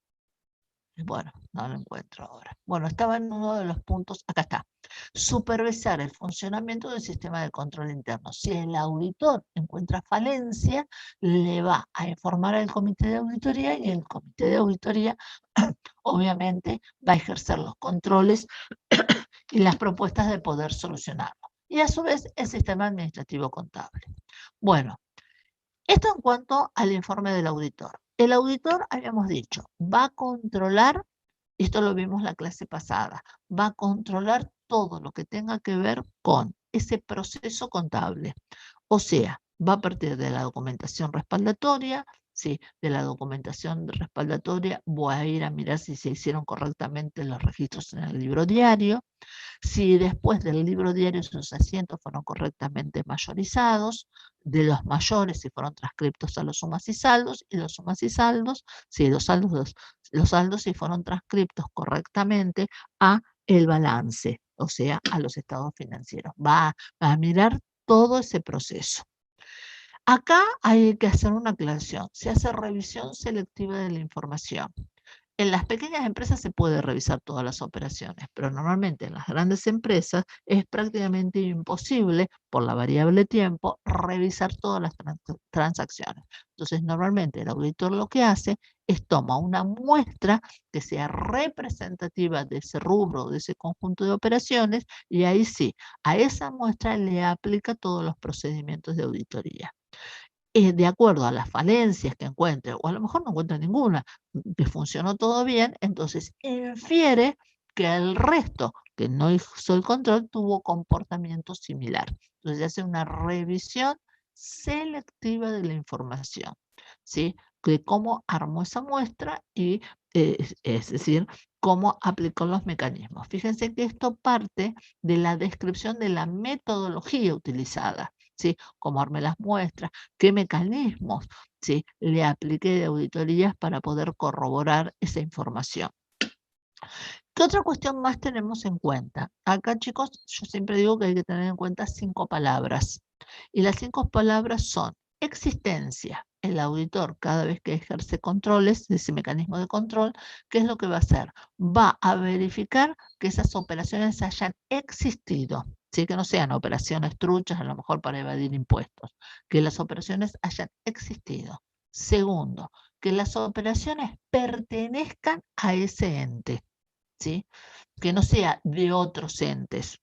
Speaker 1: Bueno, no lo encuentro ahora. Bueno, estaba en uno de los puntos, acá está. Supervisar el funcionamiento del sistema de control interno. Si el auditor encuentra falencia, le va a informar al comité de auditoría y el comité de auditoría obviamente va a ejercer los controles y las propuestas de poder solucionarlo. Y a su vez el sistema administrativo contable. Bueno, esto en cuanto al informe del auditor. El auditor, habíamos dicho, va a controlar, esto lo vimos la clase pasada, va a controlar todo lo que tenga que ver con ese proceso contable. O sea, va a partir de la documentación respaldatoria, ¿sí? De la documentación respaldatoria, voy a ir a mirar si se hicieron correctamente los registros en el libro diario, si después del libro diario sus asientos fueron correctamente mayorizados, de los mayores si fueron transcriptos a los sumas y saldos, y los sumas y saldos, si los saldos si fueron transcriptos correctamente a el balance, o sea, a los estados financieros. Va a mirar todo ese proceso. Acá hay que hacer una aclaración. Se hace revisión selectiva de la información. En las pequeñas empresas se puede revisar todas las operaciones, pero normalmente en las grandes empresas es prácticamente imposible, por la variable tiempo, revisar todas las transacciones. Entonces, normalmente el auditor lo que hace es toma una muestra que sea representativa de ese rubro, de ese conjunto de operaciones, y ahí sí, a esa muestra le aplica todos los procedimientos de auditoría. De acuerdo a las falencias que encuentre, o a lo mejor no encuentra ninguna, que funcionó todo bien, entonces infiere que el resto que no hizo el control tuvo comportamiento similar. Entonces hace una revisión selectiva de la información, ¿sí? De cómo armó esa muestra y, es decir, cómo aplicó los mecanismos. Fíjense que esto parte de la descripción de la metodología utilizada, ¿sí? Cómo armé las muestras, qué mecanismos, ¿sí? Le apliqué de auditorías para poder corroborar esa información. ¿Qué otra cuestión más tenemos en cuenta? Acá, chicos, yo siempre digo que hay que tener en cuenta 5 palabras. Y las 5 palabras son existencia. El auditor, cada vez que ejerce controles, ese mecanismo de control, ¿qué es lo que va a hacer? Va a verificar que esas operaciones hayan existido. ¿Sí? Que no sean operaciones truchas, a lo mejor para evadir impuestos. Que las operaciones hayan existido. Segundo, que las operaciones pertenezcan a ese ente, ¿sí? Que no sea de otros entes.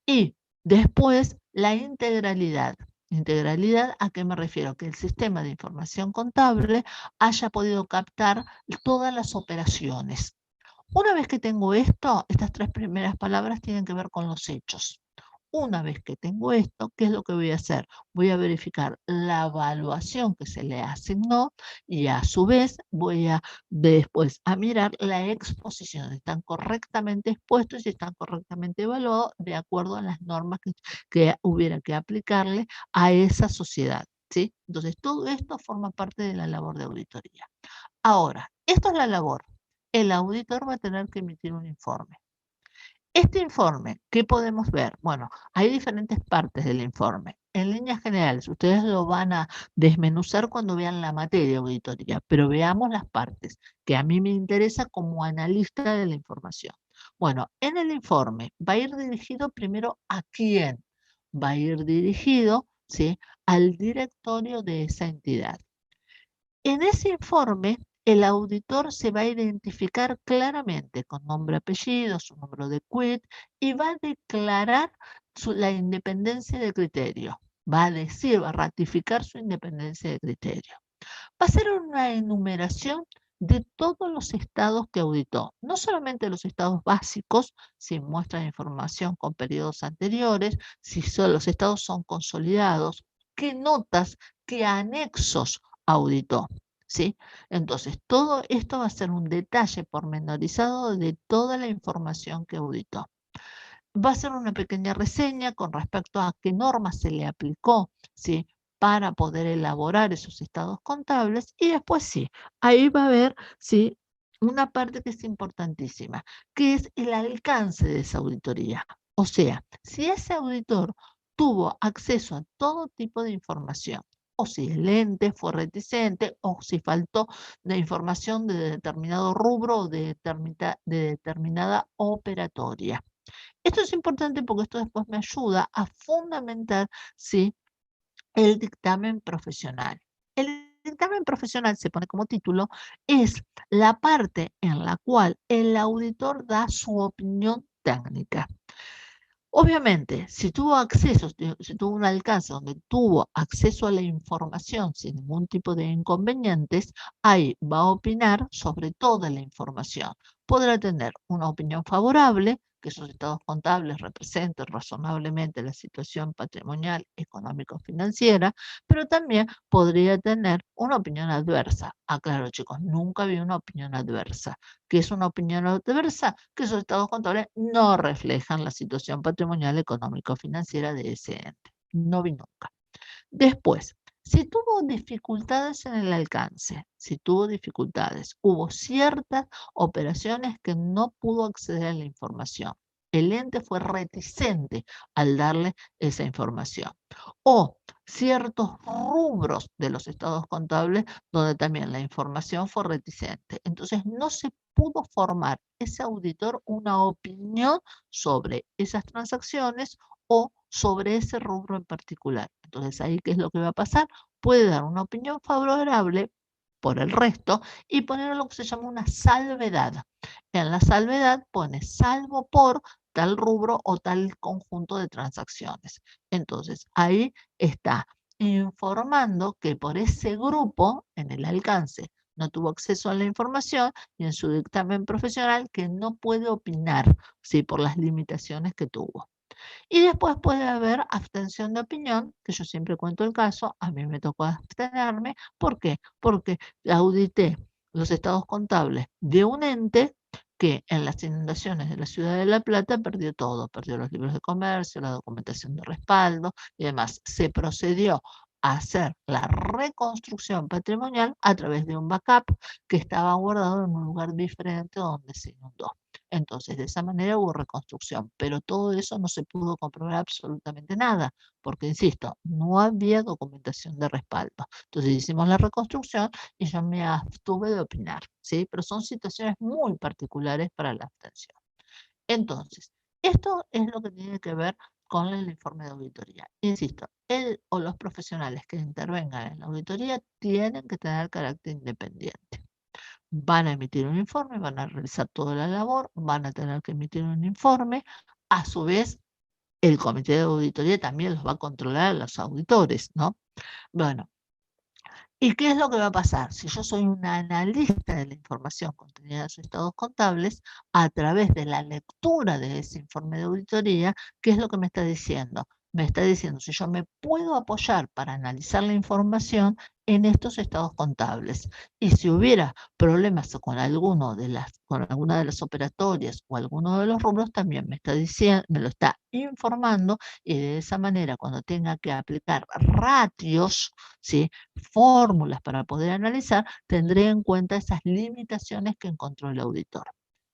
Speaker 1: Y después la integralidad. Integralidad, ¿a qué me refiero? Que el sistema de información contable haya podido captar todas las operaciones. Una vez que tengo esto, estas 3 primeras palabras tienen que ver con los hechos. Una vez que tengo esto, ¿qué es lo que voy a hacer? Voy a verificar la evaluación que se le asignó y a su vez voy a después a mirar la exposición. Están correctamente expuestos y están correctamente evaluados de acuerdo a las normas que hubiera que aplicarle a esa sociedad, ¿sí? Entonces, todo esto forma parte de la labor de auditoría. Ahora, esto es la labor. El auditor va a tener que emitir un informe. Este informe, ¿qué podemos ver? Bueno, hay diferentes partes del informe. En líneas generales, ustedes lo van a desmenuzar cuando vean la materia de auditoría, pero veamos las partes que a mí me interesa como analista de la información. Bueno, en el informe va a ir dirigido primero a quién. Va a ir dirigido, ¿sí?, al directorio de esa entidad. En ese informe, el auditor se va a identificar claramente con nombre, apellido, su número de quit y va a declarar la independencia de criterio. Va a decir, va a ratificar su independencia de criterio. Va a hacer una enumeración de todos los estados que auditó, no solamente los estados básicos, si muestran información con periodos anteriores, si los estados son consolidados, qué notas, qué anexos auditó, ¿sí? Entonces, todo esto va a ser un detalle pormenorizado de toda la información que auditó. Va a ser una pequeña reseña con respecto a qué normas se le aplicó, ¿sí?, para poder elaborar esos estados contables, y después sí, ahí va a haber, ¿sí?, una parte que es importantísima, que es el alcance de esa auditoría. O sea, si ese auditor tuvo acceso a todo tipo de información, o si el ente fue reticente, o si faltó de información de determinado rubro o de determinada operatoria. Esto es importante porque esto después me ayuda a fundamentar, ¿sí?, el dictamen profesional. El dictamen profesional, se pone como título, es la parte en la cual el auditor da su opinión técnica. Obviamente, si tuvo acceso, si tuvo un alcance donde tuvo acceso a la información sin ningún tipo de inconvenientes, ahí va a opinar sobre toda la información. podrá tener una opinión favorable, que esos estados contables representen razonablemente la situación patrimonial, económico-financiera, pero también podría tener una opinión adversa. Aclaro, chicos, nunca vi una opinión adversa. ¿Qué es una opinión adversa? Que esos estados contables no reflejan la situación patrimonial, económico-financiera de ese ente. No vi nunca. Después, si tuvo dificultades en el alcance, si tuvo dificultades, hubo ciertas operaciones que no pudo acceder a la información. El ente fue reticente al darle esa información. O ciertos rubros de los estados contables donde también la información fue reticente. Entonces no se pudo formar ese auditor una opinión sobre esas transacciones o sobre ese rubro en particular. Entonces, ahí, ¿qué es lo que va a pasar? Puede dar una opinión favorable por el resto y poner lo que se llama una salvedad. En la salvedad pone salvo por tal rubro o tal conjunto de transacciones. Entonces, ahí está informando que por ese grupo, en el alcance, no tuvo acceso a la información y en su dictamen profesional que no puede opinar, ¿sí? Por las limitaciones que tuvo. Y después puede haber abstención de opinión, que yo siempre cuento el caso, a mí me tocó abstenerme. ¿Por qué? Porque audité los estados contables de un ente que en las inundaciones de la ciudad de La Plata perdió todo, perdió los libros de comercio, la documentación de respaldo y demás. Se procedió a hacer la reconstrucción patrimonial a través de un backup que estaba guardado en un lugar diferente donde se inundó. Entonces, de esa manera hubo reconstrucción, pero todo eso no se pudo comprobar absolutamente nada, porque, insisto, no había documentación de respaldo. Entonces hicimos la reconstrucción y yo me abstuve de opinar, ¿sí? Pero son situaciones muy particulares para la abstención. Entonces, esto es lo que tiene que ver con el informe de auditoría. Insisto, él o los profesionales que intervengan en la auditoría tienen que tener carácter independiente. Van a emitir un informe, van a realizar toda la labor, van a tener que emitir un informe. A su vez, el comité de auditoría también los va a controlar a los auditores, ¿no? Bueno, ¿y qué es lo que va a pasar? Si yo soy un analista de la información contenida en sus estados contables, a través de la lectura de ese informe de auditoría, ¿qué es lo que me está diciendo? Me está diciendo si yo me puedo apoyar para analizar la información en estos estados contables. Y si hubiera problemas con con alguna de las operatorias o alguno de los rubros, también me está diciendo, me lo está informando, y de esa manera, cuando tenga que aplicar ratios, ¿sí? Fórmulas para poder analizar, tendré en cuenta esas limitaciones que encontró el auditor.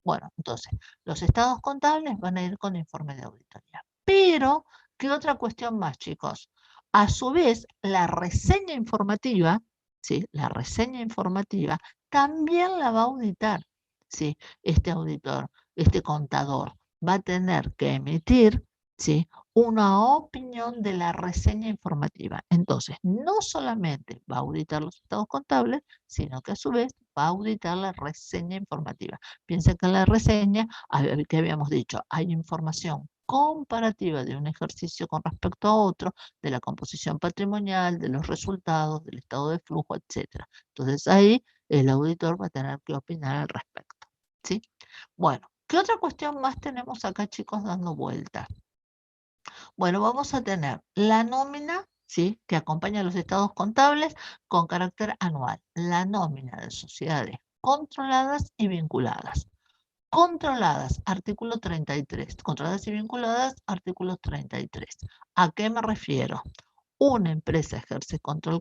Speaker 1: Bueno, entonces, los estados contables van a ir con informe de auditoría. Pero, ¿qué otra cuestión más, chicos? A su vez, la reseña informativa, ¿sí? La reseña informativa también la va a auditar, ¿sí? Este auditor, este contador, va a tener que emitir, ¿sí? Una opinión de la reseña informativa. Entonces, no solamente va a auditar los estados contables, sino que a su vez va a auditar la reseña informativa. Piensen que en la reseña, que habíamos dicho, hay información comparativa de un ejercicio con respecto a otro, de la composición patrimonial, de los resultados, del estado de flujo, etc. Entonces ahí el auditor va a tener que opinar al respecto, ¿sí? Bueno, ¿qué otra cuestión más tenemos acá, chicos, dando vueltas? Bueno, vamos a tener la nómina, ¿sí? Que acompaña a los estados contables con carácter anual. La nómina de sociedades controladas y vinculadas. Controladas, artículo 33. Controladas y vinculadas, artículo 33. ¿A qué me refiero? Una empresa ejerce control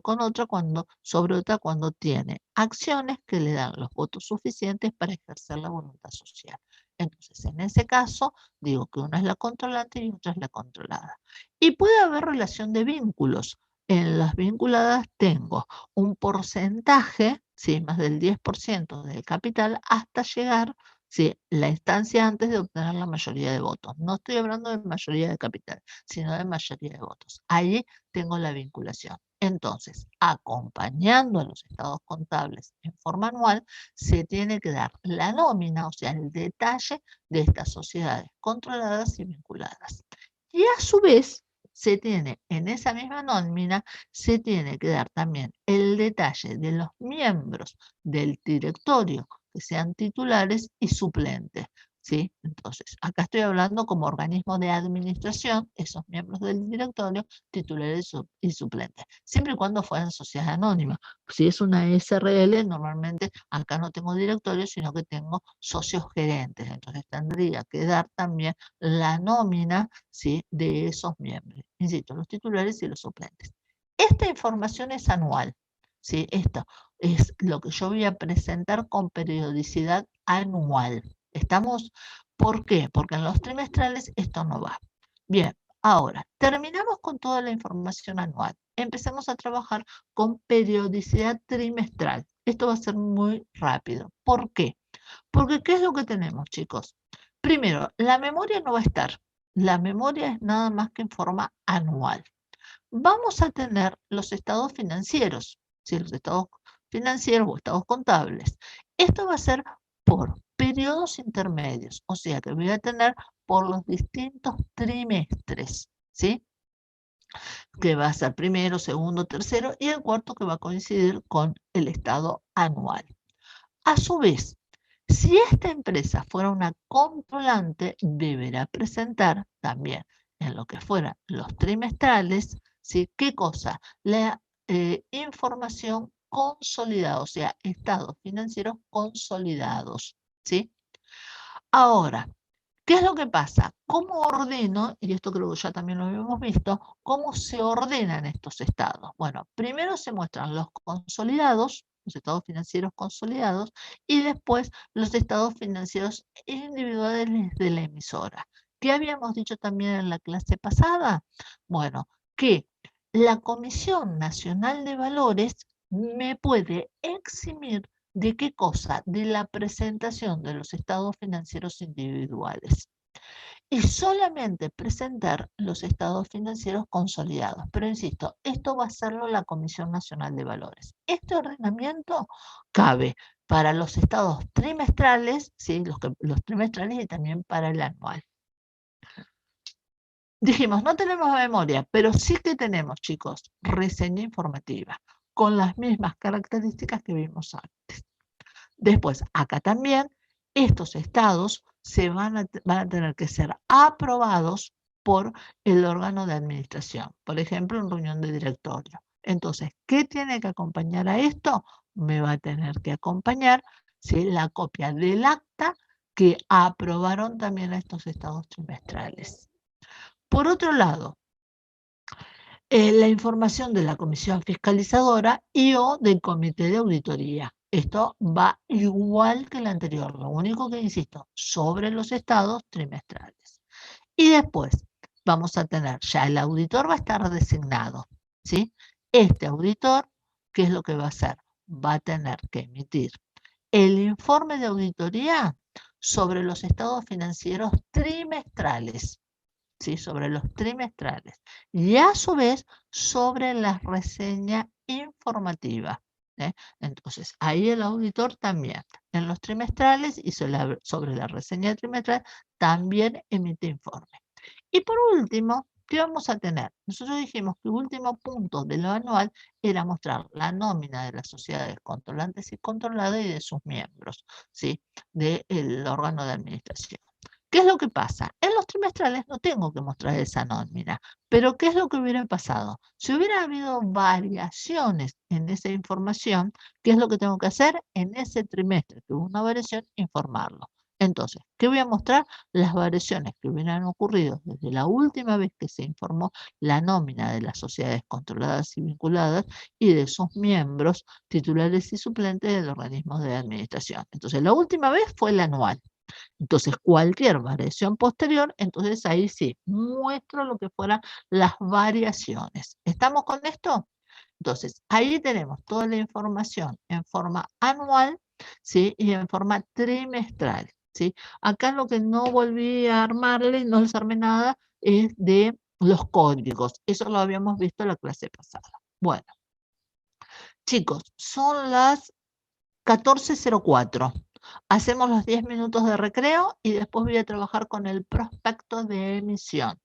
Speaker 1: sobre otra cuando tiene acciones que le dan los votos suficientes para ejercer la voluntad social. Entonces, en ese caso, digo que una es la controlante y otra es la controlada. Y puede haber relación de vínculos. En las vinculadas tengo un porcentaje, ¿sí? Más del 10% del capital hasta llegar, ¿sí? La instancia antes de obtener la mayoría de votos. No estoy hablando de mayoría de capital, sino de mayoría de votos. Ahí tengo la vinculación. Entonces, acompañando a los estados contables en forma anual, se tiene que dar la nómina, o sea, el detalle de estas sociedades controladas y vinculadas. Y a su vez, se tiene en esa misma nómina, se tiene que dar también el detalle de los miembros del directorio, que que sean titulares y suplentes, ¿sí? Entonces, acá estoy hablando como organismo de administración, esos miembros del directorio, titulares y suplentes, siempre y cuando fueran sociedades anónimas. Si es una SRL, normalmente acá no tengo directorio, sino que tengo socios gerentes, entonces tendría que dar también la nómina, ¿sí?, de esos miembros, insisto, los titulares y los suplentes. Esta información es anual, ¿sí? Esto es lo que yo voy a presentar con periodicidad anual. ¿Estamos? ¿Por qué? Porque en los trimestrales esto no va. Bien, ahora, terminamos con toda la información anual. Empecemos a trabajar con periodicidad trimestral. Esto va a ser muy rápido. ¿Por qué? Porque ¿qué es lo que tenemos, chicos? Primero, la memoria no va a estar. La memoria es nada más que en forma anual. Vamos a tener los estados financieros, ¿sí? Los estados financieros o estados contables. Esto va a ser por periodos intermedios, o sea que voy a tener por los distintos trimestres, ¿sí? Que va a ser primero, segundo, tercero y el cuarto que va a coincidir con el estado anual. A su vez, si esta empresa fuera una controlante, deberá presentar también en lo que fueran los trimestrales, ¿sí? ¿Qué cosa? La información consolidada, o sea, estados financieros consolidados, ¿sí? Ahora, ¿qué es lo que pasa? ¿Cómo ordeno, y esto creo que ya también lo habíamos visto, cómo se ordenan estos estados? Bueno, primero se muestran los consolidados, los estados financieros consolidados, y después los estados financieros individuales de la emisora. ¿Qué habíamos dicho también en la clase pasada? Bueno, que la Comisión Nacional de Valores me puede eximir ¿de qué cosa? De la presentación de los estados financieros individuales. Y solamente presentar los estados financieros consolidados. Pero insisto, esto va a hacerlo la Comisión Nacional de Valores. Este ordenamiento cabe para los estados trimestrales, ¿sí? los trimestrales y también para el anual. Dijimos, no tenemos memoria, pero sí que tenemos, chicos, reseña informativa, con las mismas características que vimos antes. Después, acá también, estos estados van a tener que ser aprobados por el órgano de administración, por ejemplo, en reunión de directorio. Entonces, ¿qué tiene que acompañar a esto? Me va a tener que acompañar, ¿sí?, la copia del acta que aprobaron también a estos estados trimestrales. Por otro lado, la información de la comisión fiscalizadora y o del comité de auditoría. Esto va igual que el anterior, lo único que insisto, sobre los estados trimestrales. Y después vamos a tener, ya el auditor va a estar designado, ¿sí? Este auditor, ¿qué es lo que va a hacer? Va a tener que emitir el informe de auditoría sobre los estados financieros trimestrales, ¿sí?, sobre los trimestrales, y a su vez sobre la reseña informativa. Entonces, ahí el auditor también, en los trimestrales y sobre la reseña trimestral, también emite informe. Y por último, ¿qué vamos a tener? Nosotros dijimos que el último punto de lo anual era mostrar la nómina de las sociedades controlantes y controladas y de sus miembros, ¿sí?, del órgano de administración. ¿Qué es lo que pasa? En los trimestrales no tengo que mostrar esa nómina, pero ¿qué es lo que hubiera pasado? Si hubiera habido variaciones en esa información, ¿qué es lo que tengo que hacer? En ese trimestre que hubo una variación, informarlo. Entonces, ¿qué voy a mostrar? Las variaciones que hubieran ocurrido desde la última vez que se informó la nómina de las sociedades controladas y vinculadas y de sus miembros titulares y suplentes del organismo de administración. Entonces, la última vez fue la anual. Entonces, cualquier variación posterior, entonces ahí sí, muestro lo que fueran las variaciones. ¿Estamos con esto? Entonces, ahí tenemos toda la información en forma anual, ¿sí?, y en forma trimestral, ¿sí? Acá lo que no volví a armarle, no les armé nada, es de los códigos. Eso lo habíamos visto en la clase pasada. Bueno, chicos, son las 14:04. Hacemos los 10 minutos de recreo y después voy a trabajar con el prospecto de emisión.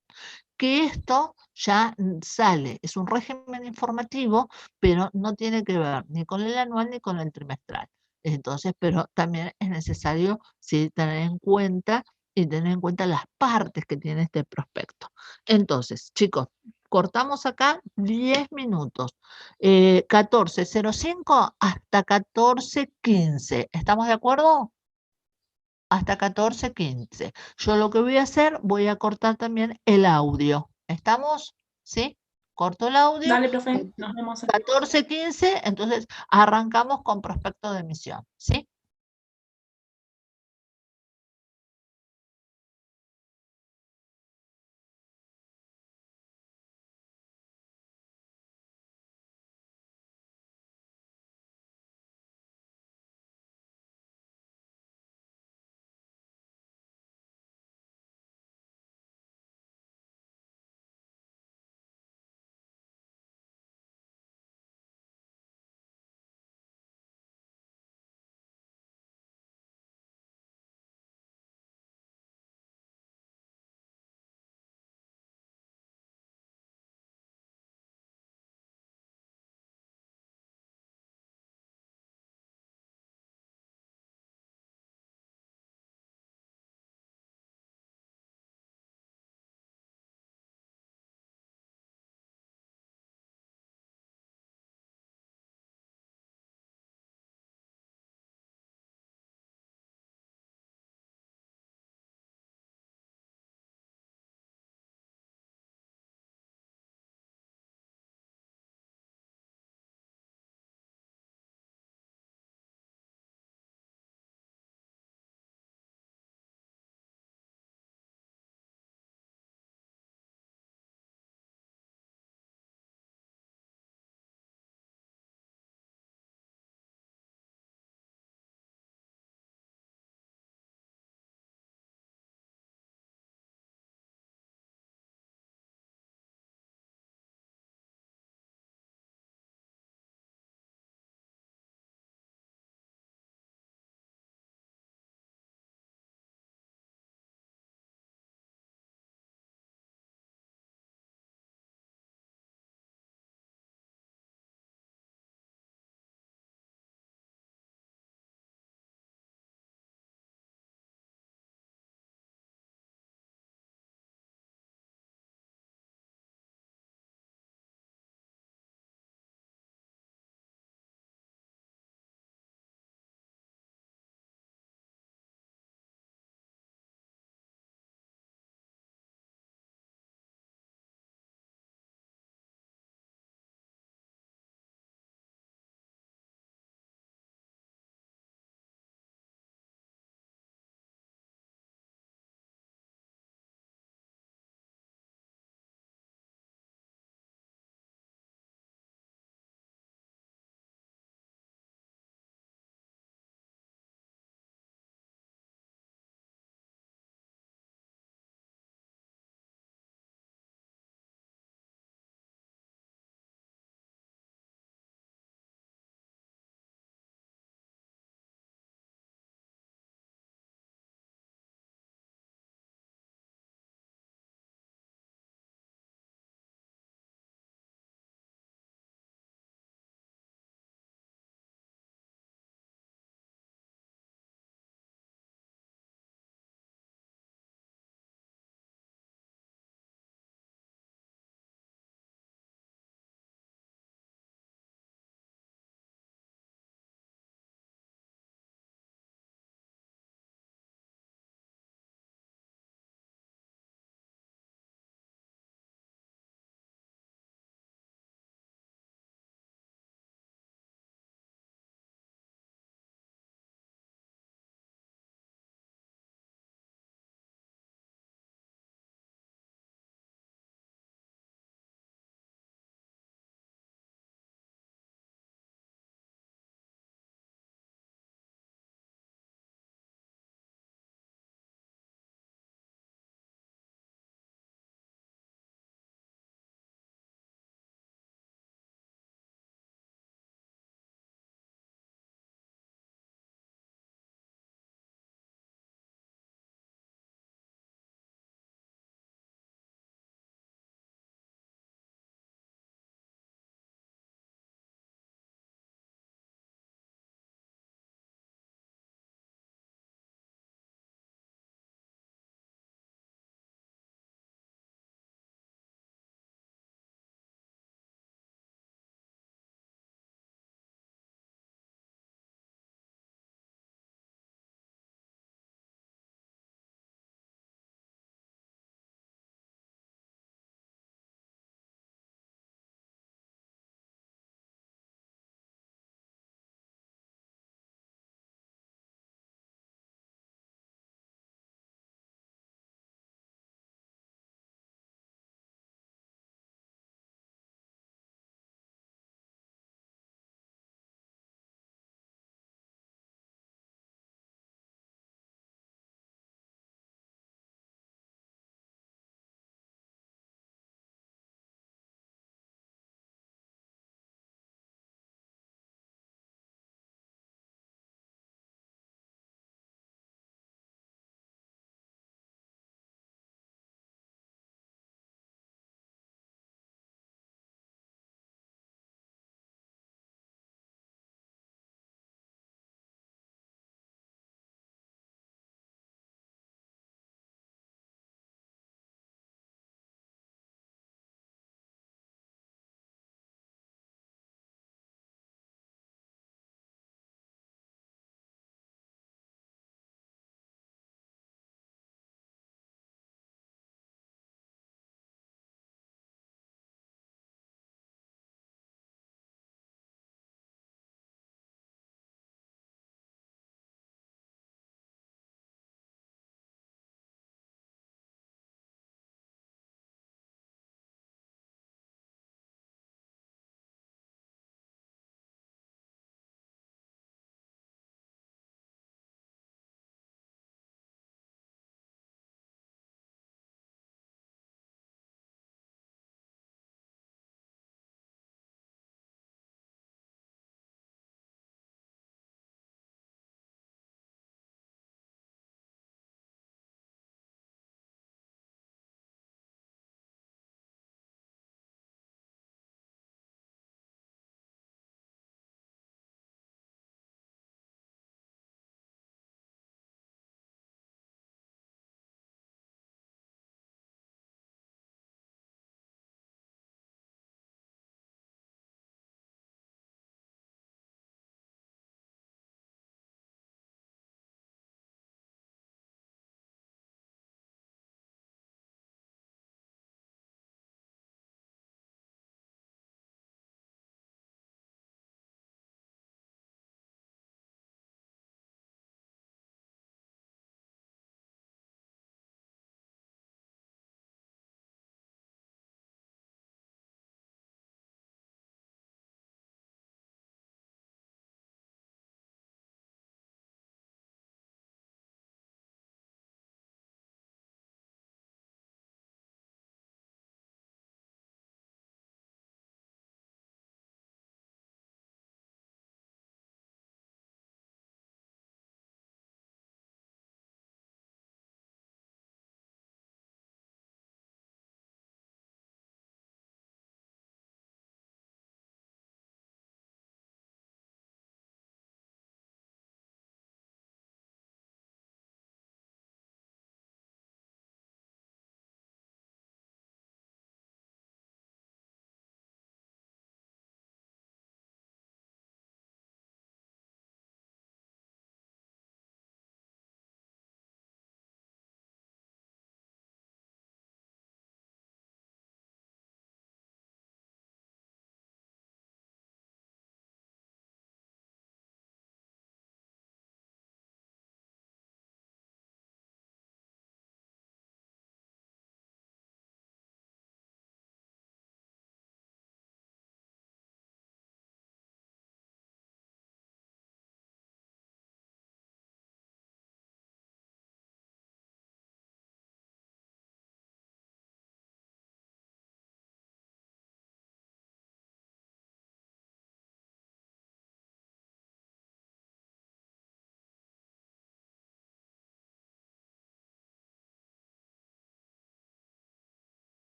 Speaker 1: Que esto ya sale, es un régimen informativo, pero no tiene que ver ni con el anual ni con el trimestral. Entonces, pero también es necesario, sí, tener en cuenta y tener en cuenta las partes que tiene este prospecto. Entonces, chicos, cortamos acá 10 minutos. 14:05 hasta 14:15. ¿Estamos de acuerdo? Hasta 14:15. Yo lo que voy a hacer, voy a cortar también el audio. ¿Estamos? ¿Sí? Corto el audio.
Speaker 2: Dale, profe, nos vemos.
Speaker 1: 14:15, entonces arrancamos con prospecto de emisión. ¿Sí?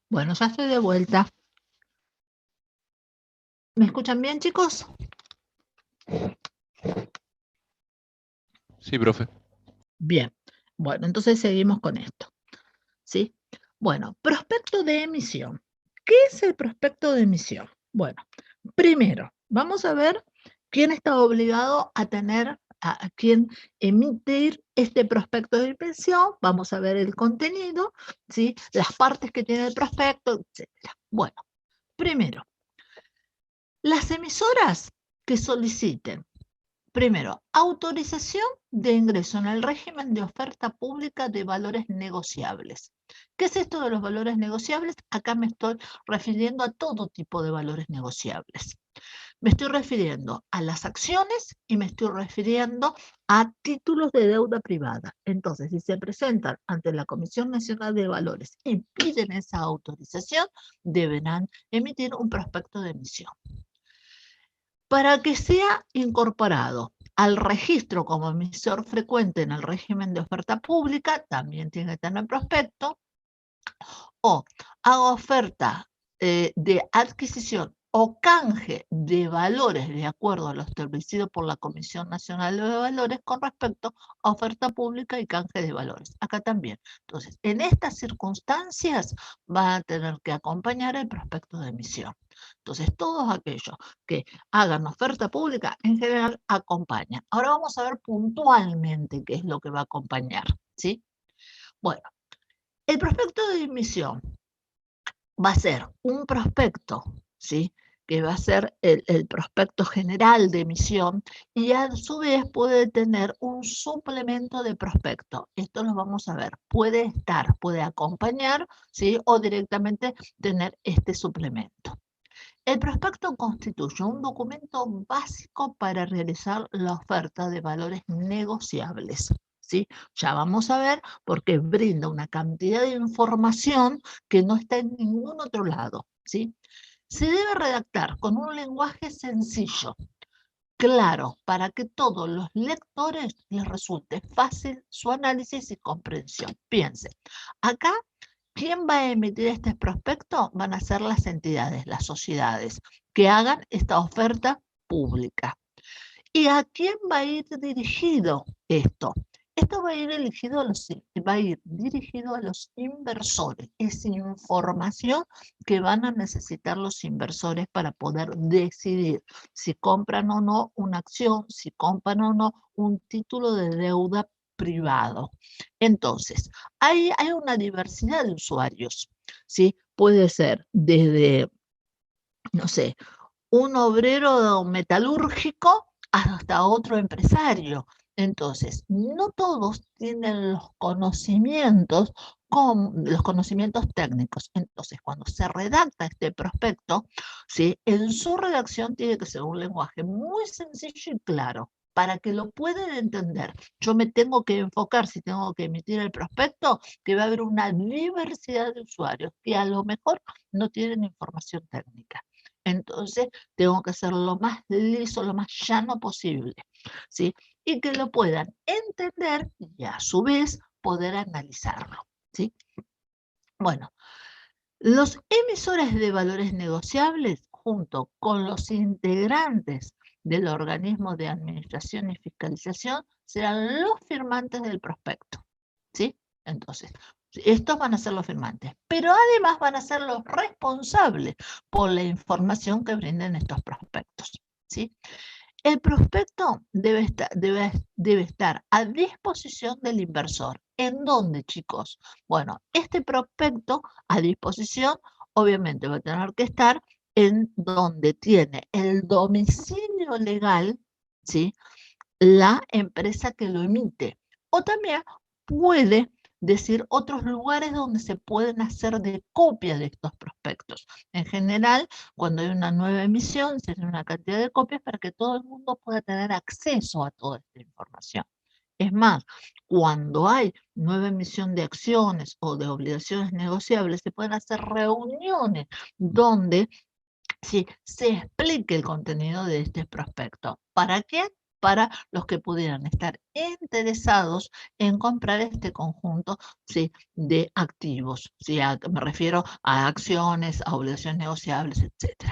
Speaker 1: Bueno, ya estoy de vuelta. ¿Me escuchan bien, chicos?
Speaker 2: Sí, profe.
Speaker 1: Bien. Bueno, entonces seguimos con esto. ¿Sí? Bueno, prospecto de emisión. ¿Qué es el prospecto de emisión? Bueno, primero, vamos a ver quién está obligado a tener, a quién emitir este prospecto de emisión. Vamos a ver el contenido, ¿sí? Las partes que tiene el prospecto, etc. Bueno, primero, las emisoras que soliciten, primero, autorización de ingreso en el régimen de oferta pública de valores negociables. ¿Qué es esto de los valores negociables? Acá me estoy refiriendo a todo tipo de valores negociables. Me estoy refiriendo a las acciones y me estoy refiriendo a títulos de deuda privada. Entonces, si se presentan ante la Comisión Nacional de Valores y piden esa autorización, deberán emitir un prospecto de emisión. Para que sea incorporado al registro como emisor frecuente en el régimen de oferta pública, también tiene que tener prospecto, o haga oferta de adquisición o canje de valores de acuerdo a lo establecido por la Comisión Nacional de Valores con respecto a oferta pública y canje de valores. Acá también. Entonces, en estas circunstancias va a tener que acompañar el prospecto de emisión. Entonces, todos aquellos que hagan oferta pública, en general, acompañan. Ahora vamos a ver puntualmente qué es lo que va a acompañar, ¿sí? Bueno, el prospecto de emisión va a ser un prospecto, ¿sí? Que va a ser el prospecto general de emisión y a su vez puede tener un suplemento de prospecto. Esto lo vamos a ver. Puede estar, puede acompañar, ¿sí? O directamente tener este suplemento. El prospecto constituye un documento básico para realizar la oferta de valores negociables. ¿Sí? Ya vamos a ver porque brinda una cantidad de información que no está en ningún otro lado. ¿Sí? Se debe redactar con un lenguaje sencillo, claro, para que todos los lectores les resulte fácil su análisis y comprensión. Piensen, acá, ¿quién va a emitir este prospecto? Van a ser las entidades, las sociedades, que hagan esta oferta pública. ¿Y a quién va a ir dirigido esto? Esto va a ir dirigido a los inversores. Es información que van a necesitar los inversores para poder decidir si compran o no una acción, si compran o no un título de deuda privado. Entonces, hay una diversidad de usuarios, ¿sí? Puede ser desde, no sé, un obrero metalúrgico hasta otro empresario. Entonces, no todos tienen los conocimientos técnicos. Entonces, cuando se redacta este prospecto, ¿sí? En su redacción tiene que ser un lenguaje muy sencillo y claro para que lo puedan entender. Yo me tengo que enfocar, si tengo que emitir el prospecto, que va a haber una diversidad de usuarios que a lo mejor no tienen información técnica. Entonces, tengo que ser lo más liso, lo más llano posible, ¿sí? Y que lo puedan entender y a su vez poder analizarlo, ¿sí? Bueno, los emisores de valores negociables, junto con los integrantes del organismo de administración y fiscalización, serán los firmantes del prospecto, ¿sí? Entonces, estos van a ser los firmantes, pero además van a ser los responsables por la información que brinden estos prospectos, ¿sí? El prospecto debe estar a disposición del inversor. ¿En dónde, chicos? Bueno, este prospecto a disposición obviamente va a tener que estar en donde tiene el domicilio legal, ¿sí? La empresa que lo emite. O también puede decir otros lugares donde se pueden hacer de copia de estos prospectos. En general, cuando hay una nueva emisión, se hace una cantidad de copias para que todo el mundo pueda tener acceso a toda esta información. Es más, cuando hay nueva emisión de acciones o de obligaciones negociables, se pueden hacer reuniones donde sí, se explique el contenido de este prospecto. ¿Para qué? para los que pudieran estar interesados en comprar este conjunto, ¿sí?, de activos, ¿sí? Me refiero a acciones, a obligaciones negociables, etc.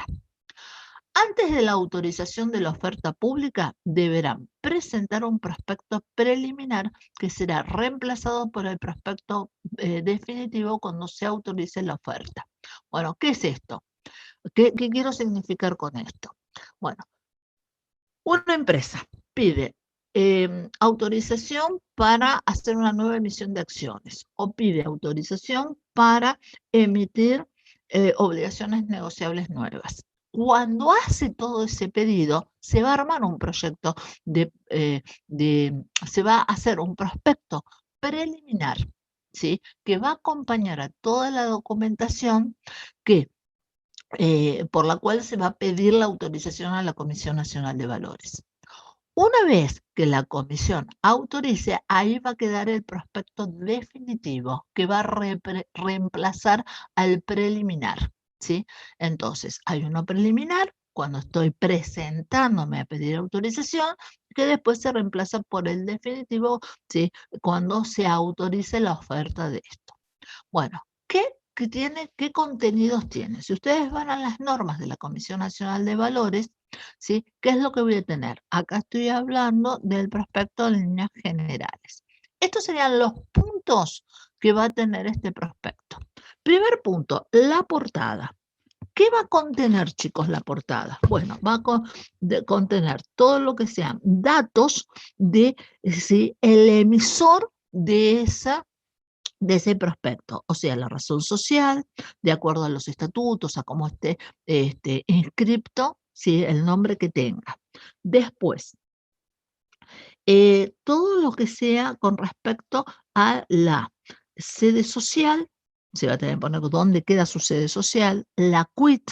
Speaker 1: Antes de la autorización de la oferta pública, deberán presentar un prospecto preliminar que será reemplazado por el prospecto definitivo cuando se autorice la oferta. Bueno, ¿qué es esto? ¿Qué quiero significar con esto? Bueno, una empresa pide autorización para hacer una nueva emisión de acciones o pide autorización para emitir obligaciones negociables nuevas. Cuando hace todo ese pedido, se va a armar un proyecto se va a hacer un prospecto preliminar, ¿sí?, que va a acompañar a toda la documentación que por la cual se va a pedir la autorización a la Comisión Nacional de Valores. Una vez que la comisión autorice, ahí va a quedar el prospecto definitivo que va a reemplazar al preliminar, ¿sí? Entonces, hay uno preliminar cuando estoy presentándome a pedir autorización, que después se reemplaza por el definitivo, ¿sí?, cuando se autorice la oferta de esto. Bueno, ¿qué contenidos tiene? Si ustedes van a las normas de la Comisión Nacional de Valores, ¿sí?, ¿qué es lo que voy a tener? Acá estoy hablando del prospecto en líneas generales. Estos serían los puntos que va a tener este prospecto. Primer punto, la portada. ¿Qué va a contener, chicos, la portada? Bueno, va a contener todo lo que sean datos de, ¿sí?, el emisor de ese prospecto, o sea, la razón social, de acuerdo a los estatutos, a cómo esté inscripto, ¿sí?, el nombre que tenga. Después, todo lo que sea con respecto a la sede social, se va a tener que poner dónde queda su sede social, la quit,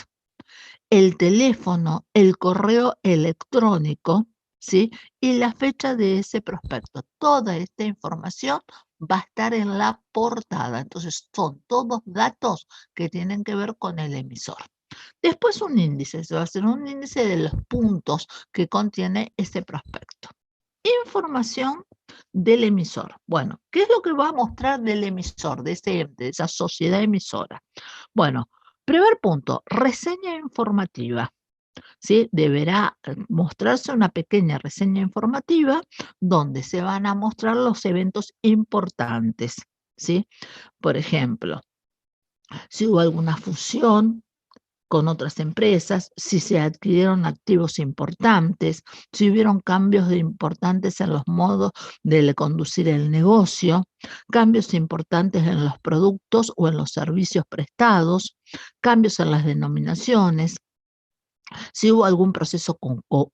Speaker 1: el teléfono, el correo electrónico, ¿sí?, y la fecha de ese prospecto. Toda esta información va a estar en la portada. Entonces, son todos datos que tienen que ver con el emisor. Después un índice, se va a hacer un índice de los puntos que contiene ese prospecto. Información del emisor. Bueno, ¿qué es lo que va a mostrar del emisor, de esa sociedad emisora? Bueno, primer punto, reseña informativa. ¿Sí? Deberá mostrarse una pequeña reseña informativa donde se van a mostrar los eventos importantes, ¿sí? Por ejemplo, si hubo alguna fusión con otras empresas, si se adquirieron activos importantes, si hubieron cambios importantes en los modos de conducir el negocio, cambios importantes en los productos o en los servicios prestados, cambios en las denominaciones, si hubo algún proceso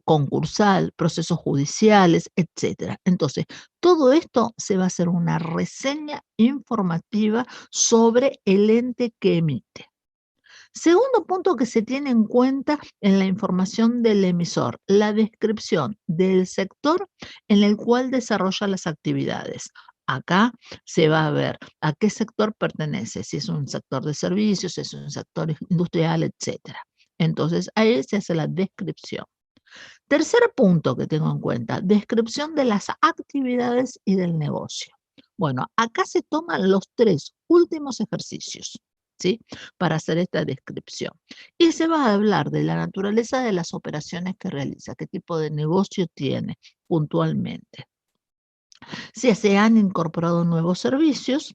Speaker 1: concursal, procesos judiciales, etcétera. Entonces, todo esto se va a hacer una reseña informativa sobre el ente que emite. Segundo punto que se tiene en cuenta en la información del emisor, la descripción del sector en el cual desarrolla las actividades. Acá se va a ver a qué sector pertenece, si es un sector de servicios, si es un sector industrial, etcétera. Entonces, ahí se hace la descripción. Tercer punto que tengo en cuenta, descripción de las actividades y del negocio. Bueno, acá se toman los 3 últimos ejercicios, ¿sí?, para hacer esta descripción. Y se va a hablar de la naturaleza de las operaciones que realiza, qué tipo de negocio tiene puntualmente. Si se han incorporado nuevos servicios,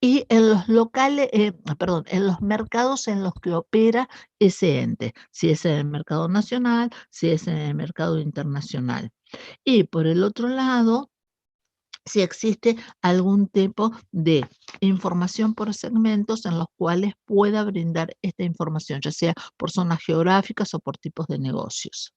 Speaker 1: y en los locales, en los mercados en los que opera ese ente, si es en el mercado nacional, si es en el mercado internacional. Y por el otro lado, si existe algún tipo de información por segmentos en los cuales pueda brindar esta información, ya sea por zonas geográficas o por tipos de negocios.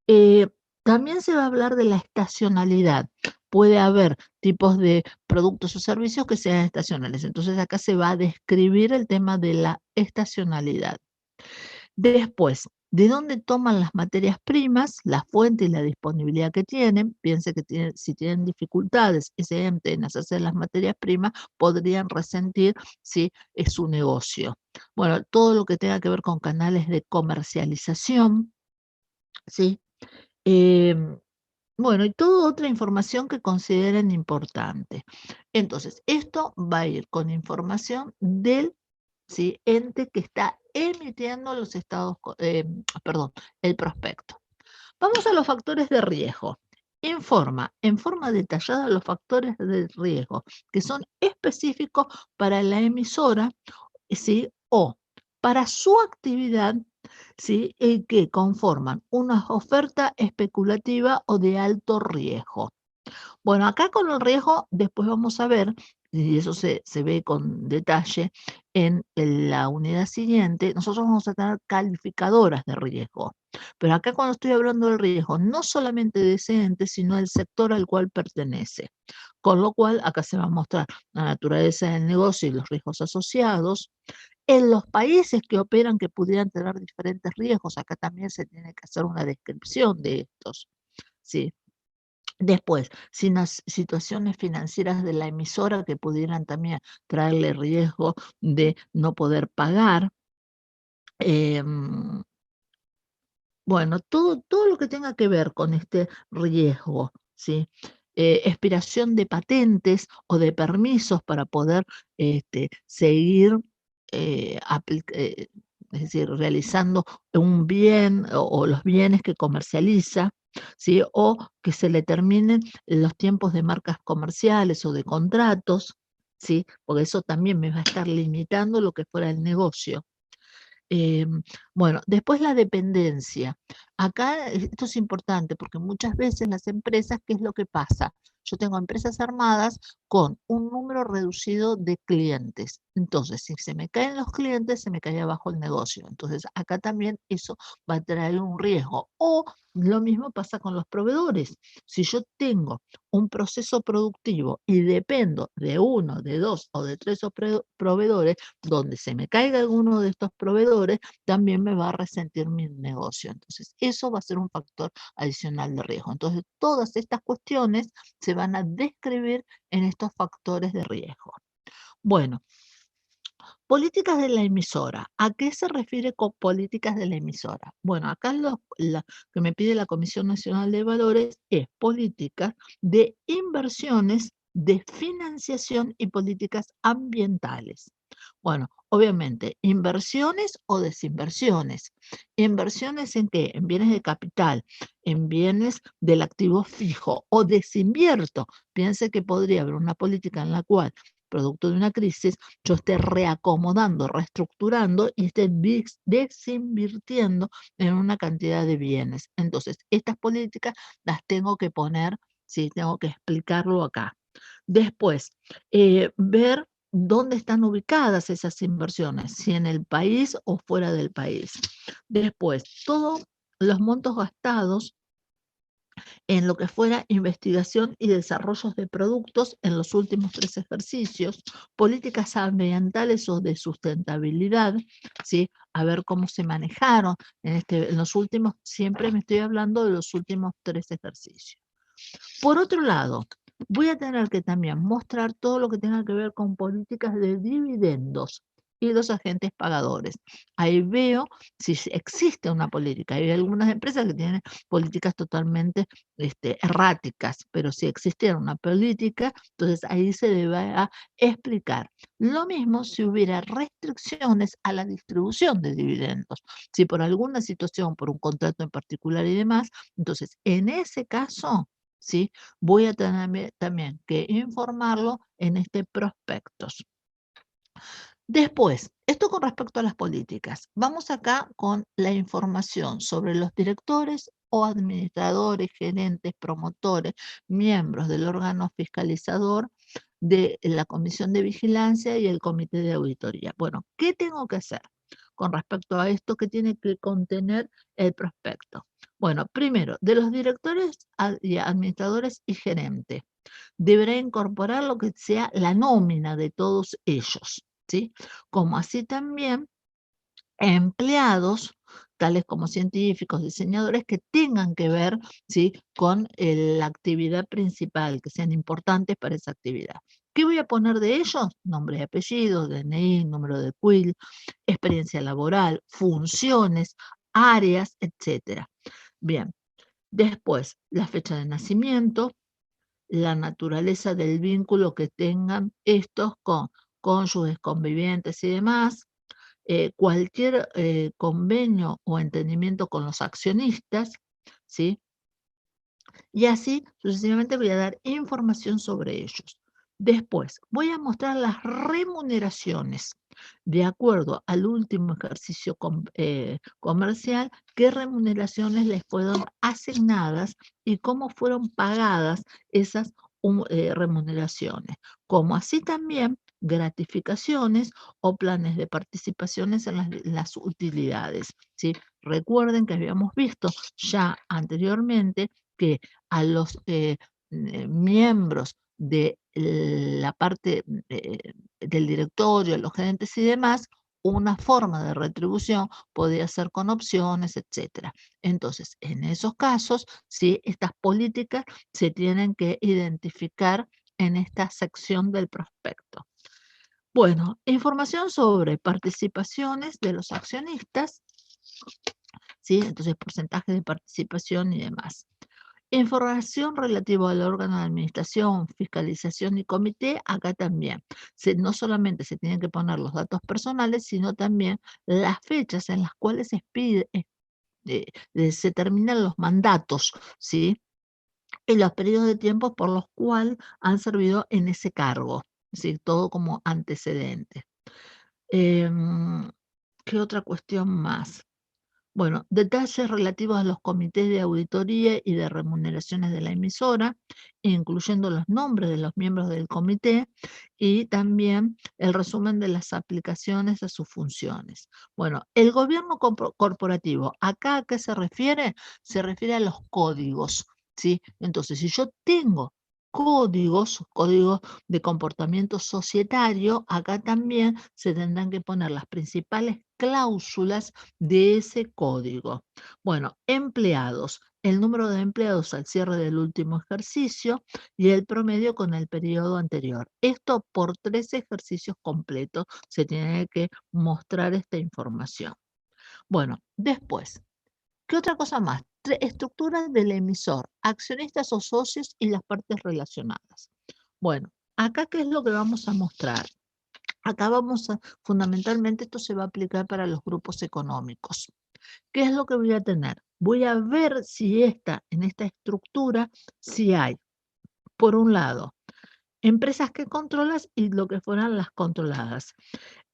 Speaker 1: Eh, También se va a hablar de la estacionalidad. Puede haber tipos de productos o servicios que sean estacionales. Entonces acá se va a describir el tema de la estacionalidad. Después, ¿de dónde toman las materias primas, la fuente y la disponibilidad que tienen? Piense que si tienen dificultades ese ente en hacerse las materias primas, podrían resentir si es su negocio. Bueno, todo lo que tenga que ver con canales de comercialización, ¿sí? Bueno, y toda otra información que consideren importante. Entonces, esto va a ir con información del, ¿sí?, ente que está emitiendo los estados, perdón, el prospecto. Vamos a los factores de riesgo. Informa en forma detallada los factores de riesgo que son específicos para la emisora, ¿sí?, o para su actividad, ¿sí?, que conforman una oferta especulativa o de alto riesgo. Bueno, acá con el riesgo, después vamos a ver, y eso se ve con detalle en la unidad siguiente, nosotros vamos a tener calificadoras de riesgo. Pero acá cuando estoy hablando del riesgo, no solamente de ese ente, sino del sector al cual pertenece. Con lo cual, acá se va a mostrar la naturaleza del negocio y los riesgos asociados. En los países que operan que pudieran tener diferentes riesgos, acá también se tiene que hacer una descripción de estos, ¿sí? Después, situaciones financieras de la emisora que pudieran también traerle riesgo de no poder pagar. Em, bueno, todo lo que tenga que ver con este riesgo, ¿sí? Expiración de patentes o de permisos para poder seguir, es decir, realizando un bien o los bienes que comercializa, ¿sí? O que se le terminen los tiempos de marcas comerciales o de contratos, ¿sí? Porque eso también me va a estar limitando lo que fuera el negocio. Bueno, después la dependencia. Acá esto es importante porque muchas veces las empresas, ¿qué es lo que pasa? Yo tengo empresas armadas con un número reducido de clientes. Entonces, si se me caen los clientes, se me cae abajo el negocio. Entonces, acá también eso va a traer un riesgo. O lo mismo pasa con los proveedores. Si yo tengo un proceso productivo y dependo de uno, de dos o de tres proveedores, donde se me caiga alguno de estos proveedores, también me va a resentir mi negocio. Entonces, eso va a ser un factor adicional de riesgo. Entonces, todas estas cuestiones se van a describir en estos factores de riesgo. Bueno, políticas de la emisora. ¿A qué se refiere con políticas de la emisora? Bueno, acá lo que me pide la Comisión Nacional de Valores es políticas de inversiones, de financiación y políticas ambientales. Bueno, obviamente, inversiones o desinversiones. ¿Inversiones en qué? En bienes de capital, en bienes del activo fijo o desinvierto. Piense que podría haber una política en la cual, producto de una crisis, yo esté reacomodando, reestructurando y esté desinvirtiendo en una cantidad de bienes. Entonces, estas políticas las tengo que poner, sí, tengo que explicarlo acá. Después, ver dónde están ubicadas esas inversiones, si en el país o fuera del país. Después, todos los montos gastados en lo que fuera investigación y desarrollos de productos en los últimos 3 ejercicios, políticas ambientales o de sustentabilidad, ¿sí? A ver cómo se manejaron en los últimos, siempre me estoy hablando de los últimos 3 ejercicios. Por otro lado, voy a tener que también mostrar todo lo que tenga que ver con políticas de dividendos y los agentes pagadores. Ahí veo si existe una política. Hay algunas empresas que tienen políticas totalmente erráticas, pero si existiera una política, entonces ahí se debe a explicar. Lo mismo si hubiera restricciones a la distribución de dividendos. Si por alguna situación, por un contrato en particular y demás, entonces en ese caso, ¿sí?, voy a tener también que informarlo en este prospectos. Después, esto con respecto a las políticas. Vamos acá con la información sobre los directores o administradores, gerentes, promotores, miembros del órgano fiscalizador de la Comisión de Vigilancia y el Comité de Auditoría. Bueno, ¿qué tengo que hacer con respecto a esto que tiene que contener el prospecto? Bueno, primero, de los directores y administradores y gerentes, deberá incorporar lo que sea la nómina de todos ellos, ¿sí? Como así también empleados, tales como científicos, diseñadores, que tengan que ver, ¿sí?, con la actividad principal, que sean importantes para esa actividad. ¿Qué voy a poner de ellos? Nombre y apellido, DNI, número de CUIL, experiencia laboral, funciones, áreas, etcétera. Bien. Después, la fecha de nacimiento, la naturaleza del vínculo que tengan estos con cónyuges, convivientes y demás, cualquier convenio o entendimiento con los accionistas, ¿sí? Y así sucesivamente voy a dar información sobre ellos. Después, voy a mostrar las remuneraciones de acuerdo al último ejercicio comercial, qué remuneraciones les fueron asignadas y cómo fueron pagadas esas remuneraciones, como así también gratificaciones o planes de participaciones en las utilidades, ¿sí? Recuerden que habíamos visto ya anteriormente que a los miembros de la parte del directorio, los gerentes y demás, una forma de retribución podía ser con opciones, etcétera. Entonces, en esos casos, sí, estas políticas se tienen que identificar en esta sección del prospecto. Bueno, información sobre participaciones de los accionistas, ¿sí? Entonces, porcentaje de participación y demás. Información relativa al órgano de administración, fiscalización y comité, acá también. No solamente se tienen que poner los datos personales, sino también las fechas en las cuales se terminan los mandatos, ¿sí? Y los periodos de tiempo por los cuales han servido en ese cargo, ¿sí? Todo como antecedente. ¿Qué otra cuestión más? Bueno, detalles relativos a los comités de auditoría y de remuneraciones de la emisora, incluyendo los nombres de los miembros del comité y también el resumen de las aplicaciones a sus funciones. Bueno, el gobierno corporativo, ¿acá a qué se refiere? Se refiere a los códigos, ¿sí? Entonces, si yo tengo códigos de comportamiento societario, acá también se tendrán que poner las principales cláusulas de ese código. Bueno, empleados, el número de empleados al cierre del último ejercicio y el promedio con el periodo anterior. Esto por 3 ejercicios completos se tiene que mostrar esta información. Bueno, después, ¿qué otra cosa más? Estructura del emisor, accionistas o socios y las partes relacionadas. Bueno, acá ¿qué es lo que vamos a mostrar? Acá fundamentalmente esto se va a aplicar para los grupos económicos. ¿Qué es lo que voy a tener? Voy a ver si en esta estructura, si hay, por un lado, empresas que controlas y lo que fueran las controladas.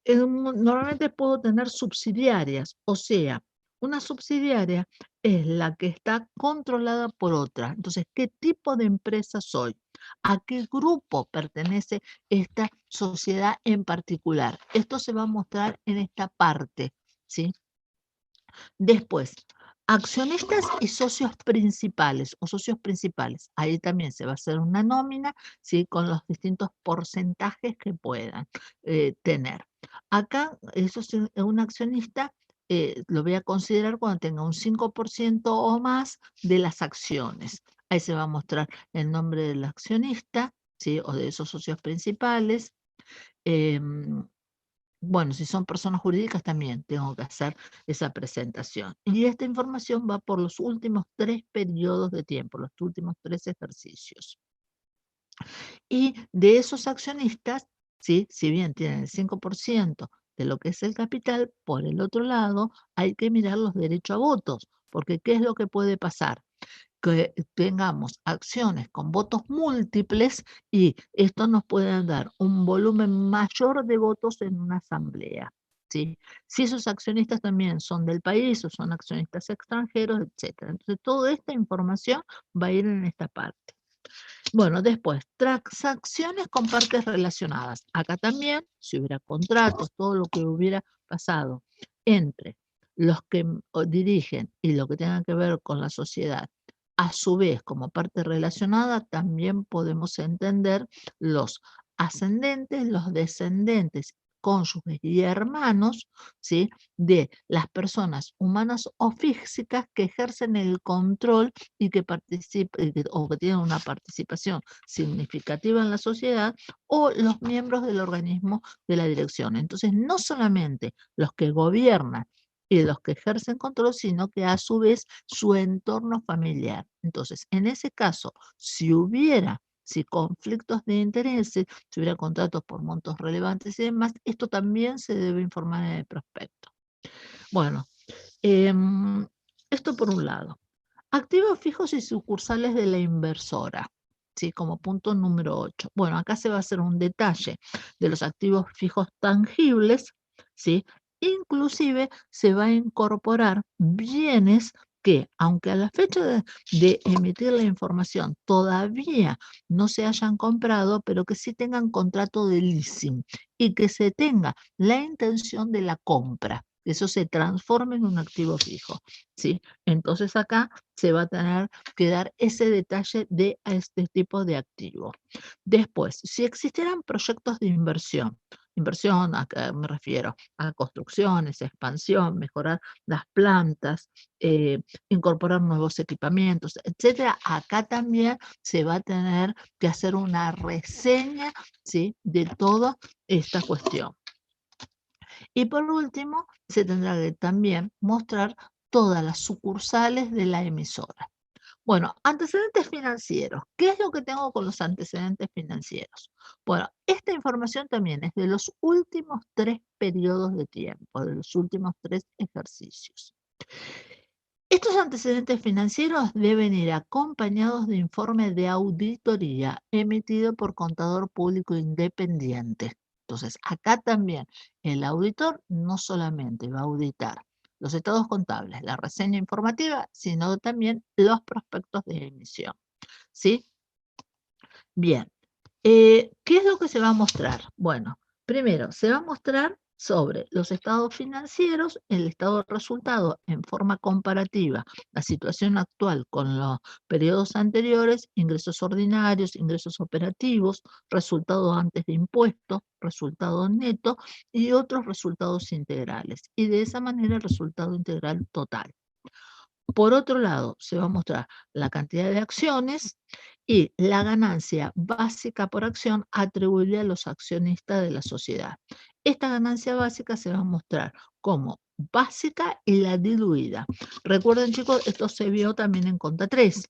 Speaker 1: Normalmente puedo tener subsidiarias, o sea, una subsidiaria es la que está controlada por otra. Entonces, ¿qué tipo de empresa soy? ¿A qué grupo pertenece esta sociedad en particular? Esto se va a mostrar en esta parte, ¿sí? Después, accionistas y socios principales o socios principales. Ahí también se va a hacer una nómina, ¿sí? Con los distintos porcentajes que puedan tener. Acá, eso es un accionista, lo voy a considerar cuando tenga un 5% o más de las acciones. Ahí se va a mostrar el nombre del accionista, ¿sí? O de esos socios principales. Bueno, si son personas jurídicas también tengo que hacer esa presentación. Y esta información va por los últimos 3 periodos de tiempo, los últimos 3 ejercicios. Y de esos accionistas, ¿sí? Si bien tienen el 5% de lo que es el capital, por el otro lado hay que mirar los derechos a votos, porque ¿qué es lo que puede pasar? Que tengamos acciones con votos múltiples y esto nos puede dar un volumen mayor de votos en una asamblea, ¿sí? Si esos accionistas también son del país o son accionistas extranjeros, etcétera. Entonces, toda esta información va a ir en esta parte. Bueno, después, transacciones con partes relacionadas. Acá también, si hubiera contratos, todo lo que hubiera pasado entre los que dirigen y lo que tenga que ver con la sociedad, a su vez, como parte relacionada, también podemos entender los ascendentes, los descendentes, cónyuges y hermanos, ¿sí? De las personas humanas o físicas que ejercen el control y que participan o que tienen una participación significativa en la sociedad, o los miembros del organismo de la dirección. Entonces, no solamente los que gobiernan y los que ejercen control, sino que a su vez su entorno familiar. Entonces, en ese caso, si conflictos de intereses, si hubiera contratos por montos relevantes y demás, esto también se debe informar en el prospecto. Bueno, esto por un lado. Activos fijos y sucursales de la inversora, ¿sí? Como punto número 8. Bueno, acá se va a hacer un detalle de los activos fijos tangibles, ¿sí? Inclusive se va a incorporar bienes que, aunque a la fecha de emitir la información todavía no se hayan comprado, pero que sí tengan contrato de leasing y que se tenga la intención de la compra. Eso se transforma en un activo fijo, ¿sí? Entonces acá se va a tener que dar ese detalle de este tipo de activo. Después, si existieran proyectos de inversión, a qué me refiero, a construcciones, expansión, mejorar las plantas, incorporar nuevos equipamientos, etcétera, acá también se va a tener que hacer una reseña, ¿sí?, de toda esta cuestión. Y por último, se tendrá que también mostrar todas las sucursales de la emisora. Bueno, antecedentes financieros. ¿Qué es lo que tengo con los antecedentes financieros? Bueno, esta información también es de los últimos 3 periodos de tiempo, de los últimos 3 ejercicios. Estos antecedentes financieros deben ir acompañados de informe de auditoría emitido por contador público independiente. Entonces, acá también el auditor no solamente va a auditar los estados contables, la reseña informativa, sino también los prospectos de emisión, ¿sí? Bien, ¿qué es lo que se va a mostrar? Bueno, primero se va a mostrar sobre los estados financieros, el estado de resultado en forma comparativa, la situación actual con los periodos anteriores, ingresos ordinarios, ingresos operativos, resultados antes de impuestos, resultados netos y otros resultados integrales. Y de esa manera el resultado integral total. Por otro lado, se va a mostrar la cantidad de acciones y la ganancia básica por acción atribuible a los accionistas de la sociedad. Esta ganancia básica se va a mostrar como básica y la diluida. Recuerden, chicos, esto se vio también en Conta 3.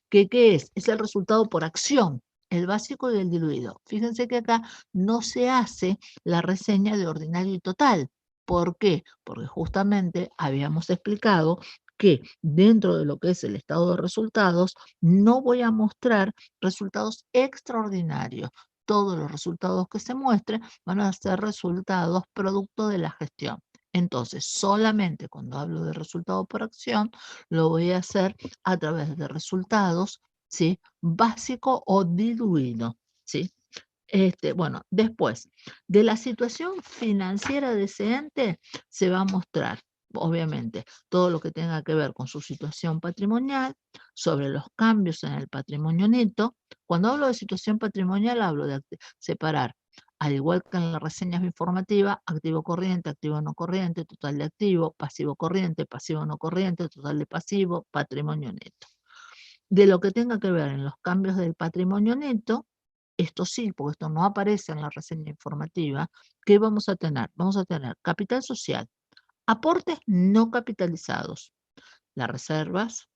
Speaker 1: ¿Qué es? Es el resultado por acción, el básico y el diluido. Fíjense que acá no se hace la reseña de ordinario y total. ¿Por qué? Porque justamente habíamos explicado que dentro de lo que es el estado de resultados, no voy a mostrar resultados extraordinarios. Todos los resultados que se muestren van a ser resultados producto de la gestión. Entonces, solamente cuando hablo de resultado por acción, lo voy a hacer a través de resultados, ¿sí?, básico o diluido, ¿sí? Bueno, después, de la situación financiera de ese ente se va a mostrar, obviamente, todo lo que tenga que ver con su situación patrimonial, sobre los cambios en el patrimonio neto. Cuando hablo de situación patrimonial, hablo de separar, al igual que en las reseñas informativas, activo corriente, activo no corriente, total de activo, pasivo corriente, pasivo no corriente, total de pasivo, patrimonio neto. De lo que tenga que ver en los cambios del patrimonio neto, esto sí, porque esto no aparece en la reseña informativa, ¿qué vamos a tener? Vamos a tener capital social, aportes no capitalizados, las reservas,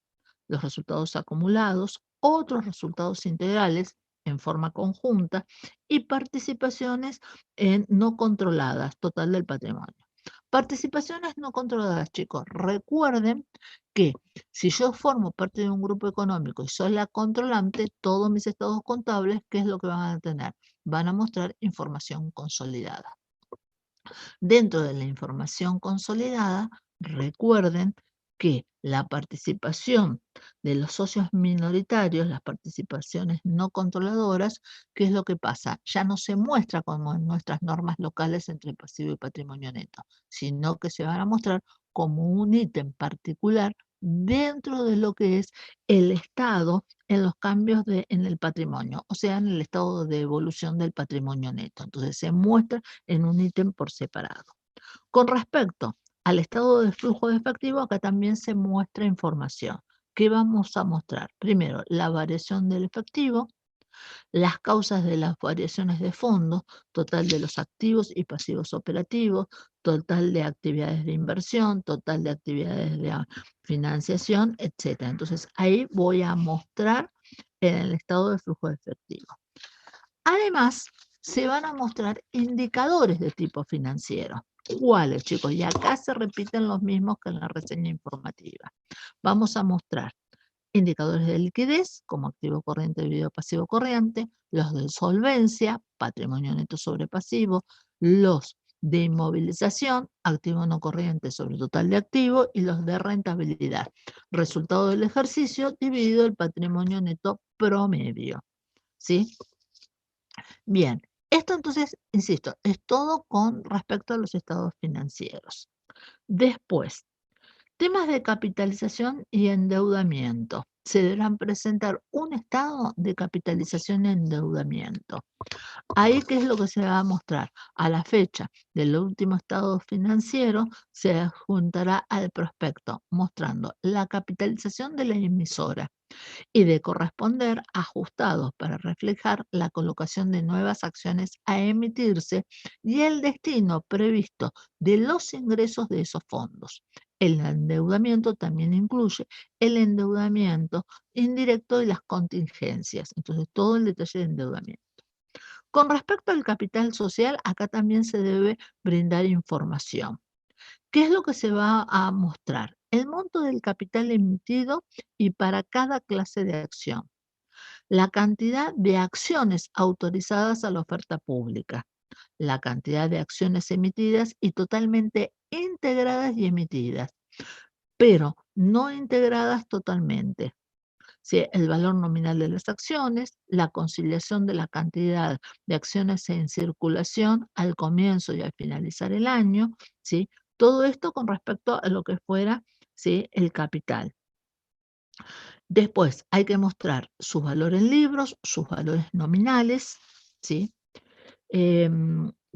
Speaker 1: los resultados acumulados, otros resultados integrales en forma conjunta y participaciones no controladas, total del patrimonio. Participaciones no controladas, chicos. Recuerden que si yo formo parte de un grupo económico y soy la controlante, todos mis estados contables, ¿qué es lo que van a tener? Van a mostrar información consolidada. Dentro de la información consolidada, recuerden que la participación de los socios minoritarios, las participaciones no controladoras, ¿qué es lo que pasa? Ya no se muestra como en nuestras normas locales entre pasivo y patrimonio neto, sino que se van a mostrar como un ítem particular dentro de lo que es el estado en los cambios en el patrimonio, o sea, en el estado de evolución del patrimonio neto. Entonces se muestra en un ítem por separado. Con respecto al estado de flujo de efectivo, acá también se muestra información. ¿Qué vamos a mostrar? Primero, la variación del efectivo, las causas de las variaciones de fondo, total de los activos y pasivos operativos, total de actividades de inversión, total de actividades de financiación, etc. Entonces, ahí voy a mostrar en el estado de flujo de efectivo. Además, se van a mostrar indicadores de tipo financiero. ¿Cuáles, chicos? Y acá se repiten los mismos que en la reseña informativa. Vamos a mostrar indicadores de liquidez, como activo corriente, debido pasivo corriente, los de solvencia, patrimonio neto sobre pasivo, los de inmovilización, activo no corriente sobre total de activo, y los de rentabilidad, resultado del ejercicio dividido el patrimonio neto promedio. ¿Sí? Bien, esto entonces, insisto, es todo con respecto a los estados financieros. Después, temas de capitalización y endeudamiento. Se deberán presentar un estado de capitalización y endeudamiento. Ahí, ¿qué es lo que se va a mostrar? A la fecha del último estado financiero se adjuntará al prospecto, mostrando la capitalización de la emisora y de corresponder ajustados para reflejar la colocación de nuevas acciones a emitirse y el destino previsto de los ingresos de esos fondos. El endeudamiento también incluye el endeudamiento indirecto y las contingencias. Entonces, todo el detalle de endeudamiento. Con respecto al capital social, acá también se debe brindar información. ¿Qué es lo que se va a mostrar? El monto del capital emitido y para cada clase de acción. La cantidad de acciones autorizadas a la oferta pública. La cantidad de acciones emitidas y totalmente integradas y emitidas, pero no integradas totalmente. Sí, el valor nominal de las acciones, la conciliación de la cantidad de acciones en circulación al comienzo y al finalizar el año, ¿sí? Todo esto con respecto a lo que fuera, ¿sí?, el capital. Después hay que mostrar sus valores en libros, sus valores nominales, ¿sí?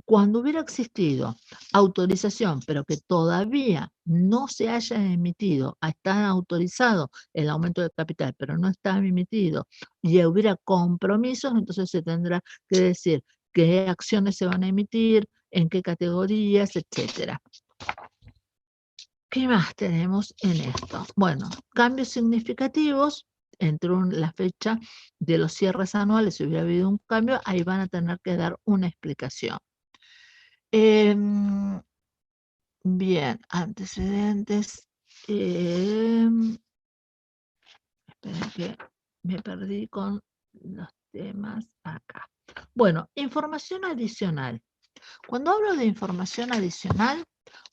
Speaker 1: Cuando hubiera existido autorización, pero que todavía no se haya emitido, está autorizado el aumento del capital, pero no está emitido, y hubiera compromisos, entonces se tendrá que decir qué acciones se van a emitir, en qué categorías, etcétera. ¿Qué más tenemos en esto? Bueno, cambios significativos entre la fecha de los cierres anuales, si hubiera habido un cambio, ahí van a tener que dar una explicación. Bien, antecedentes. Esperen que me perdí con los temas acá. Bueno, información adicional. Cuando hablo de información adicional,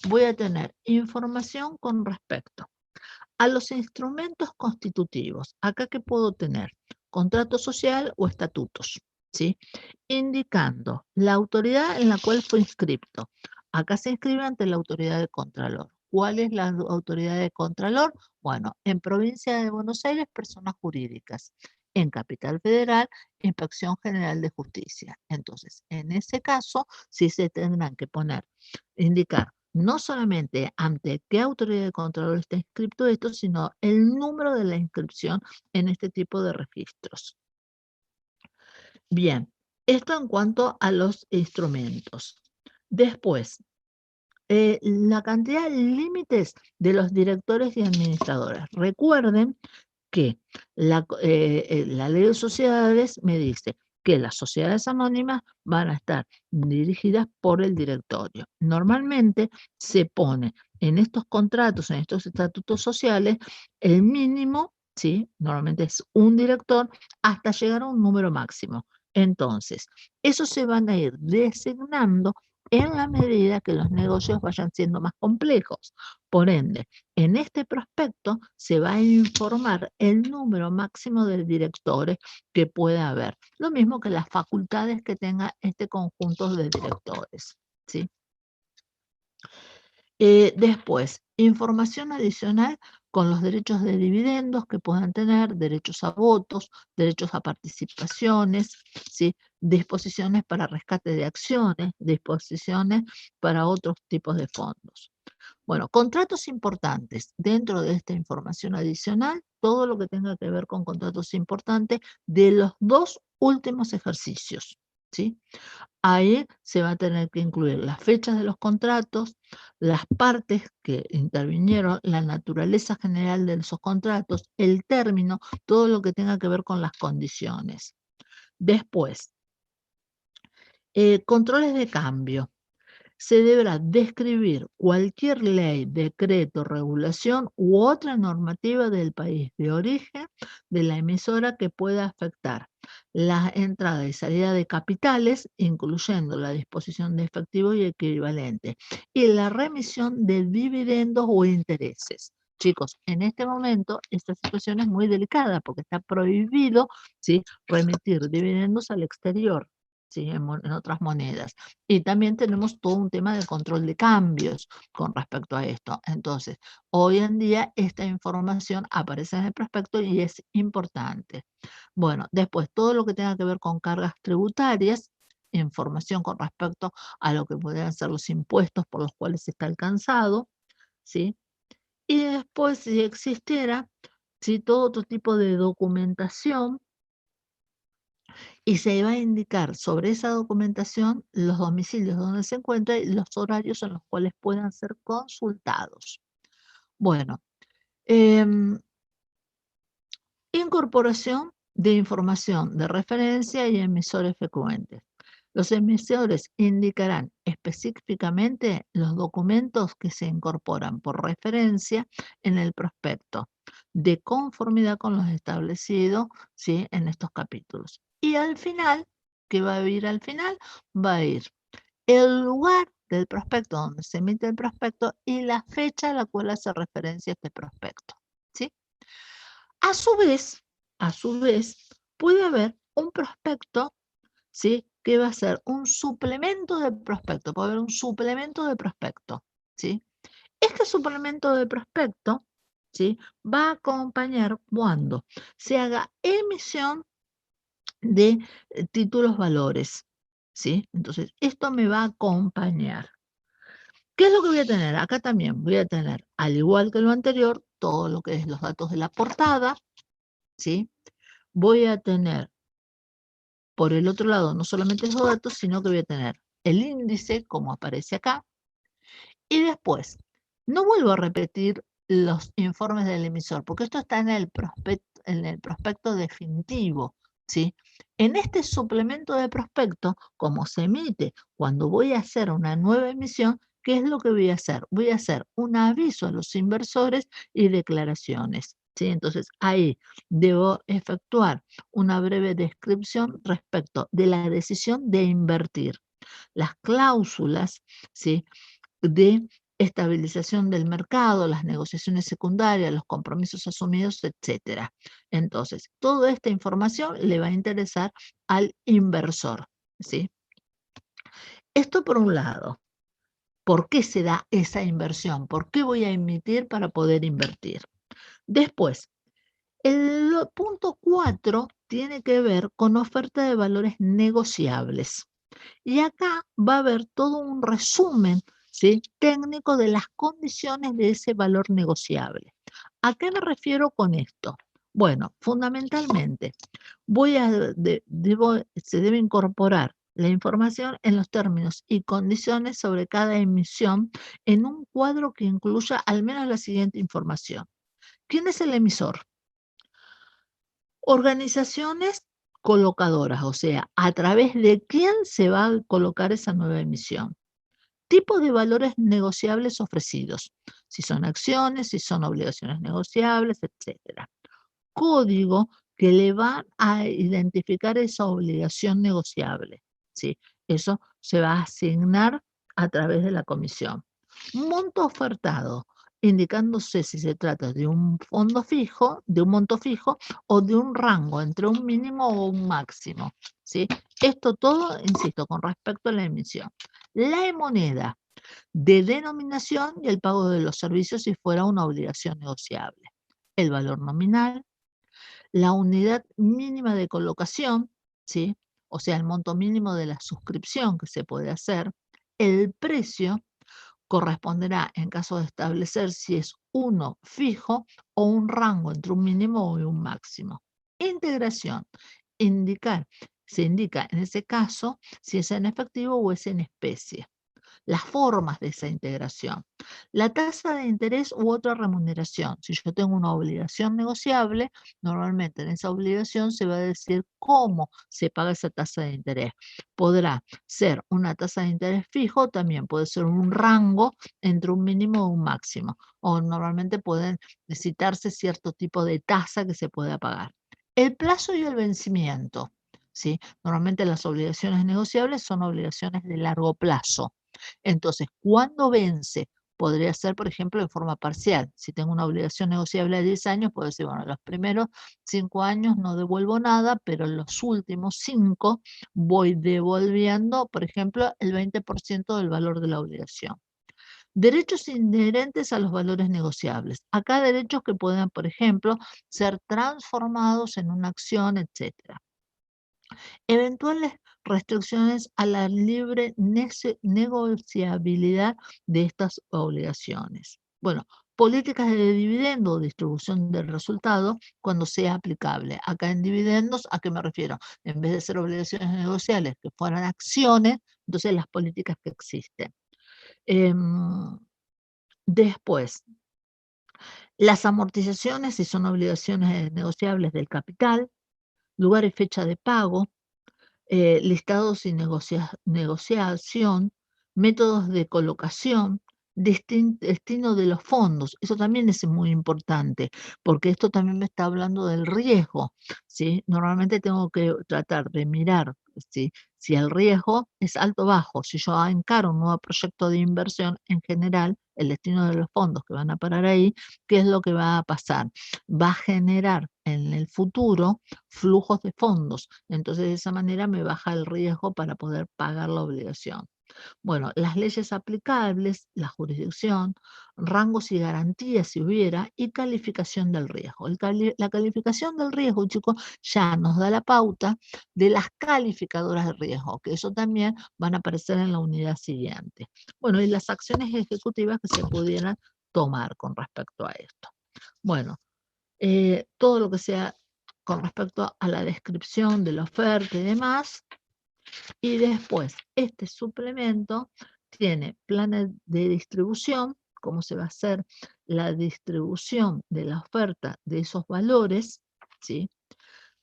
Speaker 1: voy a tener información con respecto a los instrumentos constitutivos. Acá que puedo tener contrato social o estatutos, ¿sí? Indicando la autoridad en la cual fue inscripto. Acá se inscribe ante la autoridad de Contralor. ¿Cuál es la autoridad de Contralor? Bueno, en provincia de Buenos Aires, personas jurídicas. En Capital Federal, Inspección General de Justicia. Entonces, en ese caso, sí se tendrán que poner, indicar no solamente ante qué autoridad de Contralor está inscrito esto, sino el número de la inscripción en este tipo de registros. Bien, esto en cuanto a los instrumentos. Después, la cantidad de límites de los directores y administradores. Recuerden que la ley de sociedades me dice que las sociedades anónimas van a estar dirigidas por el directorio. Normalmente se pone en estos contratos, en estos estatutos sociales, el mínimo, ¿sí? Normalmente es un director, hasta llegar a un número máximo. Entonces, esos se van a ir designando en la medida que los negocios vayan siendo más complejos. Por ende, en este prospecto se va a informar el número máximo de directores que pueda haber, lo mismo que las facultades que tenga este conjunto de directores, ¿sí? Después, información adicional con los derechos de dividendos que puedan tener, derechos a votos, derechos a participaciones, ¿sí? Disposiciones para rescate de acciones, disposiciones para otros tipos de fondos. Bueno, contratos importantes. Dentro de esta información adicional, todo lo que tenga que ver con contratos importantes de los 2 últimos ejercicios, ¿sí? Ahí se va a tener que incluir las fechas de los contratos, las partes que intervinieron, la naturaleza general de esos contratos, el término, todo lo que tenga que ver con las condiciones. Después, controles de cambio. Se deberá describir cualquier ley, decreto, regulación u otra normativa del país de origen de la emisora que pueda afectar la entrada y salida de capitales, incluyendo la disposición de efectivo y equivalente, y la remisión de dividendos o intereses. Chicos, en este momento esta situación es muy delicada porque está prohibido, ¿sí?, remitir dividendos al exterior, ¿sí?, en otras monedas. Y también tenemos todo un tema de control de cambios con respecto a esto. Entonces, hoy en día esta información aparece en el prospecto y es importante. Bueno, después todo lo que tenga que ver con cargas tributarias, información con respecto a lo que podrían ser los impuestos por los cuales está alcanzado, ¿sí? Y después, si existiera, ¿sí?, todo otro tipo de documentación, y se va a indicar sobre esa documentación los domicilios donde se encuentra y los horarios en los cuales puedan ser consultados. Bueno, em, incorporación de información de referencia y emisores frecuentes. Los emisores indicarán específicamente los documentos que se incorporan por referencia en el prospecto, de conformidad con los establecidos, ¿sí?, en estos capítulos. Y al final, ¿qué va a ir al final? Va a ir el lugar del prospecto donde se emite el prospecto y la fecha a la cual hace referencia este prospecto, ¿sí? A su vez, puede haber un prospecto, ¿sí?, que va a ser un suplemento de prospecto, puede haber un suplemento de prospecto, ¿sí? Este suplemento de prospecto, ¿sí?, va a acompañar cuando se haga emisión de títulos valores, ¿sí? Entonces, esto me va a acompañar. ¿Qué es lo que voy a tener? Acá también voy a tener, al igual que lo anterior, todo lo que es los datos de la portada, ¿sí? Voy a tener, por el otro lado, no solamente esos datos, sino que voy a tener el índice, como aparece acá, y después, no vuelvo a repetir los informes del emisor, porque esto está en el prospecto definitivo, ¿sí? En este suplemento de prospecto, como se emite cuando voy a hacer una nueva emisión, ¿qué es lo que voy a hacer? Voy a hacer un aviso a los inversores y declaraciones, ¿sí? Entonces, ahí debo efectuar una breve descripción respecto de la decisión de invertir, las cláusulas, ¿sí?, de estabilización del mercado, las negociaciones secundarias, los compromisos asumidos, etcétera. Entonces, toda esta información le va a interesar al inversor, ¿sí? Esto por un lado. ¿Por qué se da esa inversión? ¿Por qué voy a emitir para poder invertir? Después, el punto 4 tiene que ver con oferta de valores negociables. Y acá va a haber todo un resumen, ¿sí?, técnico de las condiciones de ese valor negociable. ¿A qué me refiero con esto? Bueno, fundamentalmente, se debe incorporar la información en los términos y condiciones sobre cada emisión en un cuadro que incluya al menos la siguiente información. ¿Quién es el emisor? Organizaciones colocadoras, o sea, a través de quién se va a colocar esa nueva emisión. Tipo de valores negociables ofrecidos, si son acciones, si son obligaciones negociables, etcétera. Código que le va a identificar esa obligación negociable, ¿sí? Eso se va a asignar a través de la comisión. Monto ofertado, indicándose si se trata de un fondo fijo, de un monto fijo o de un rango entre un mínimo o un máximo, ¿sí? Esto todo, insisto, con respecto a la emisión. La moneda de denominación y el pago de los servicios si fuera una obligación negociable. El valor nominal, la unidad mínima de colocación, ¿sí?, o sea, el monto mínimo de la suscripción que se puede hacer, el precio corresponderá en caso de establecer si es uno fijo o un rango entre un mínimo y un máximo. Integración. Se indica en ese caso si es en efectivo o es en especie. Las formas de esa integración. La tasa de interés u otra remuneración. Si yo tengo una obligación negociable, normalmente en esa obligación se va a decir cómo se paga esa tasa de interés. Podrá ser una tasa de interés fijo, también puede ser un rango entre un mínimo y un máximo. O normalmente pueden citarse cierto tipo de tasa que se pueda pagar. El plazo y el vencimiento. ¿Sí? Normalmente las obligaciones negociables son obligaciones de largo plazo. Entonces, ¿cuándo vence? Podría ser, por ejemplo, en forma parcial. Si tengo una obligación negociable de 10 años, puedo decir, bueno, los primeros 5 años no devuelvo nada, pero en los últimos 5 voy devolviendo, por ejemplo, el 20% del valor de la obligación. Derechos inherentes a los valores negociables. Acá derechos que puedan, por ejemplo, ser transformados en una acción, etcétera. Eventuales restricciones a la libre negociabilidad de estas obligaciones. Bueno, políticas de dividendo o distribución del resultado cuando sea aplicable. Acá en dividendos, ¿a qué me refiero? En vez de ser obligaciones negociables que fueran acciones, entonces las políticas que existen. Después, las amortizaciones, si son obligaciones negociables del capital, lugar y fecha de pago, listados y negociación, métodos de colocación, destino de los fondos. Eso también es muy importante, porque esto también me está hablando del riesgo, ¿sí? Normalmente tengo que tratar de mirar, ¿sí?, si el riesgo es alto o bajo. Si yo encaro un nuevo proyecto de inversión, en general, el destino de los fondos que van a parar ahí, ¿qué es lo que va a pasar? Va a generar en el futuro flujos de fondos. Entonces, de esa manera me baja el riesgo para poder pagar la obligación. Bueno, las leyes aplicables, la jurisdicción, rangos y garantías si hubiera, y calificación del riesgo. La calificación del riesgo, chicos, ya nos da la pauta de las calificadoras de riesgo, que eso también van a aparecer en la unidad siguiente. Bueno, y las acciones ejecutivas que se pudieran tomar con respecto a esto. Bueno, todo lo que sea con respecto a la descripción de la oferta y demás. Y después, este suplemento tiene planes de distribución, cómo se va a hacer la distribución de la oferta de esos valores, ¿sí?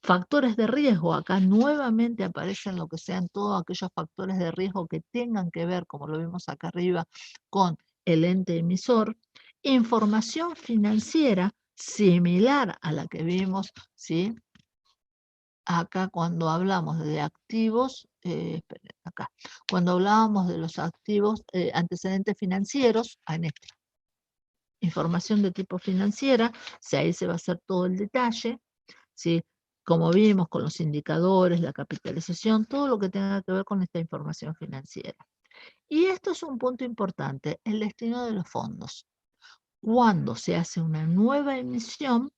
Speaker 1: Factores de riesgo, acá nuevamente aparecen lo que sean todos aquellos factores de riesgo que tengan que ver, como lo vimos acá arriba, con el ente emisor. Información financiera similar a la que vimos, ¿sí?, acá cuando hablamos de activos, esperen, acá, cuando hablábamos de los activos, antecedentes financieros, en esta información de tipo financiera, si ahí se va a hacer todo el detalle, ¿sí?, como vimos con los indicadores, la capitalización, todo lo que tenga que ver con esta información financiera. Y esto es un punto importante, el destino de los fondos. Cuando se hace una nueva emisión,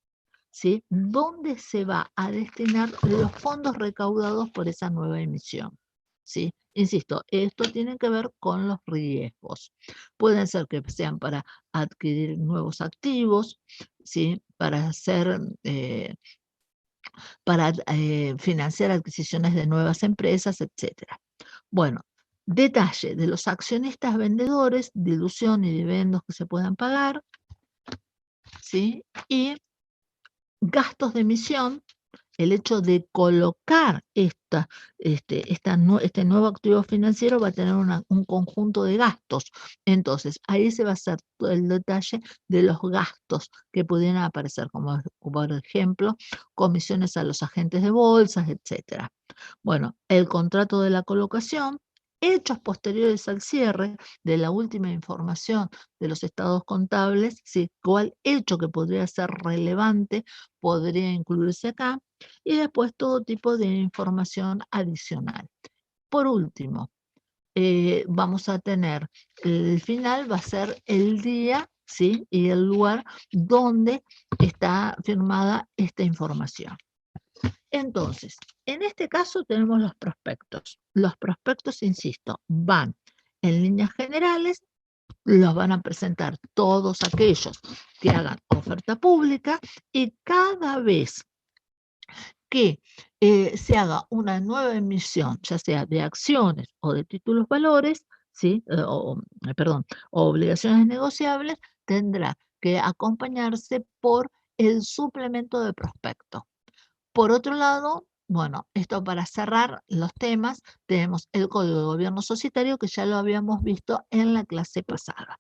Speaker 1: ¿sí?, ¿dónde se va a destinar los fondos recaudados por esa nueva emisión? ¿Sí? Insisto, esto tiene que ver con los riesgos. Pueden ser que sean para adquirir nuevos activos, ¿sí?, para hacer, para financiar adquisiciones de nuevas empresas, etcétera. Bueno, detalle de los accionistas vendedores, dilución y dividendos que se puedan pagar, ¿sí? Y gastos de emisión, el hecho de colocar este nuevo activo financiero va a tener un conjunto de gastos. Entonces, ahí se va a hacer todo el detalle de los gastos que pudieran aparecer, como por ejemplo, comisiones a los agentes de bolsas, etcétera. Bueno, el contrato de la colocación, hechos posteriores al cierre de la última información de los estados contables, ¿sí?, cuál hecho que podría ser relevante podría incluirse acá, y después todo tipo de información adicional. Por último, vamos a tener, el final va a ser el día, ¿sí?, y el lugar donde está firmada esta información. Entonces, en este caso tenemos los prospectos. Los prospectos, insisto, van en líneas generales los van a presentar todos aquellos que hagan oferta pública, y cada vez que se haga una nueva emisión, ya sea de acciones o de títulos valores, ¿sí? Perdón, o obligaciones negociables, tendrá que acompañarse por el suplemento de prospecto. Por otro lado, bueno, esto para cerrar los temas, tenemos el Código de Gobierno Societario, que ya lo habíamos visto en la clase pasada.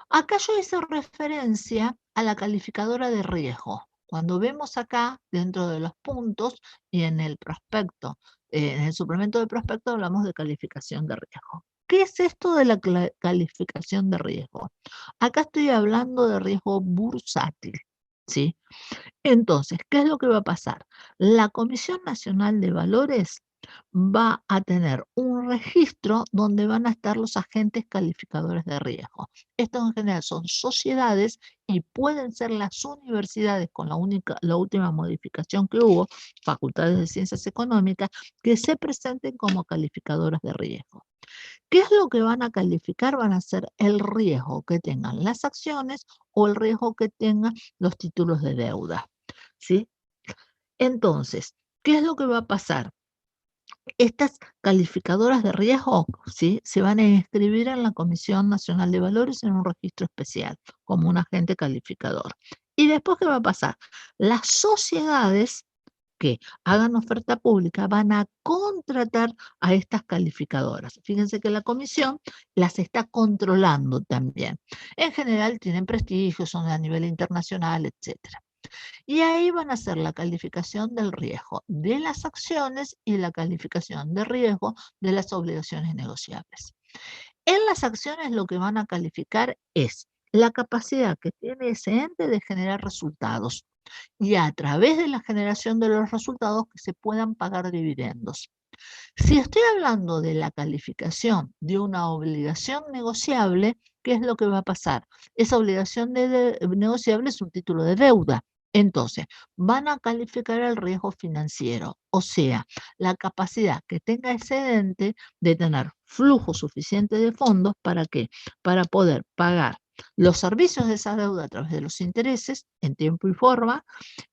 Speaker 1: Acá yo hice referencia a la calificadora de riesgo. Cuando vemos acá, dentro de los puntos y en el prospecto, en el suplemento de prospecto, hablamos de calificación de riesgo. ¿Qué es esto de la calificación de riesgo? Acá estoy hablando de riesgo bursátil, ¿sí? Entonces, ¿qué es lo que va a pasar? La Comisión Nacional de Valores va a tener un registro donde van a estar los agentes calificadores de riesgo. Estos en general son sociedades y pueden ser las universidades, con la última modificación que hubo, facultades de ciencias económicas, que se presenten como calificadoras de riesgo. ¿Qué es lo que van a calificar? Van a ser el riesgo que tengan las acciones o el riesgo que tengan los títulos de deuda, ¿sí? Entonces, ¿qué es lo que va a pasar? Estas calificadoras de riesgo, ¿sí?, se van a inscribir en la Comisión Nacional de Valores en un registro especial como un agente calificador. ¿Y después qué va a pasar? Las sociedades que hagan oferta pública van a contratar a estas calificadoras. Fíjense que la comisión las está controlando también. En general tienen prestigio, son a nivel internacional, etcétera. Y ahí van a hacer la calificación del riesgo de las acciones y la calificación de riesgo de las obligaciones negociables. En las acciones lo que van a calificar es la capacidad que tiene ese ente de generar resultados y a través de la generación de los resultados que se puedan pagar dividendos. Si estoy hablando de la calificación de una obligación negociable, ¿qué es lo que va a pasar? Esa obligación negociable es un título de deuda. Entonces, van a calificar el riesgo financiero, o sea, la capacidad que tenga ese ente de tener flujo suficiente de fondos. ¿Para qué? Para poder pagar los servicios de esa deuda a través de los intereses en tiempo y forma,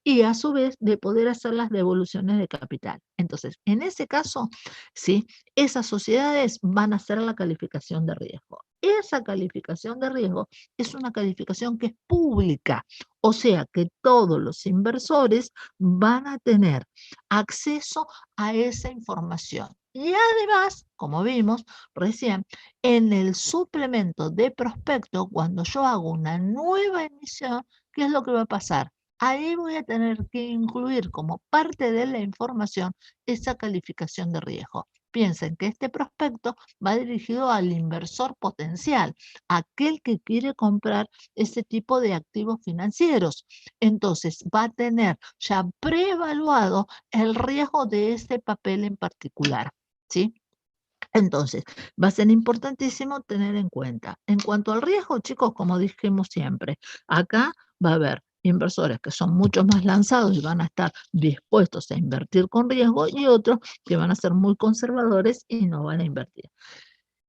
Speaker 1: y a su vez de poder hacer las devoluciones de capital. Entonces, en ese caso, sí, esas sociedades van a hacer la calificación de riesgo. Esa calificación de riesgo es una calificación que es pública, o sea que todos los inversores van a tener acceso a esa información. Y además, como vimos recién, en el suplemento de prospecto, cuando yo hago una nueva emisión, ¿qué es lo que va a pasar? Ahí voy a tener que incluir como parte de la información esa calificación de riesgo. Piensen que este prospecto va dirigido al inversor potencial, aquel que quiere comprar ese tipo de activos financieros. Entonces va a tener ya preevaluado el riesgo de ese papel en particular, ¿sí? Entonces, va a ser importantísimo tener en cuenta. En cuanto al riesgo, chicos, como dijimos siempre, acá va a haber inversores que son mucho más lanzados y van a estar dispuestos a invertir con riesgo, y otros que van a ser muy conservadores y no van a invertir.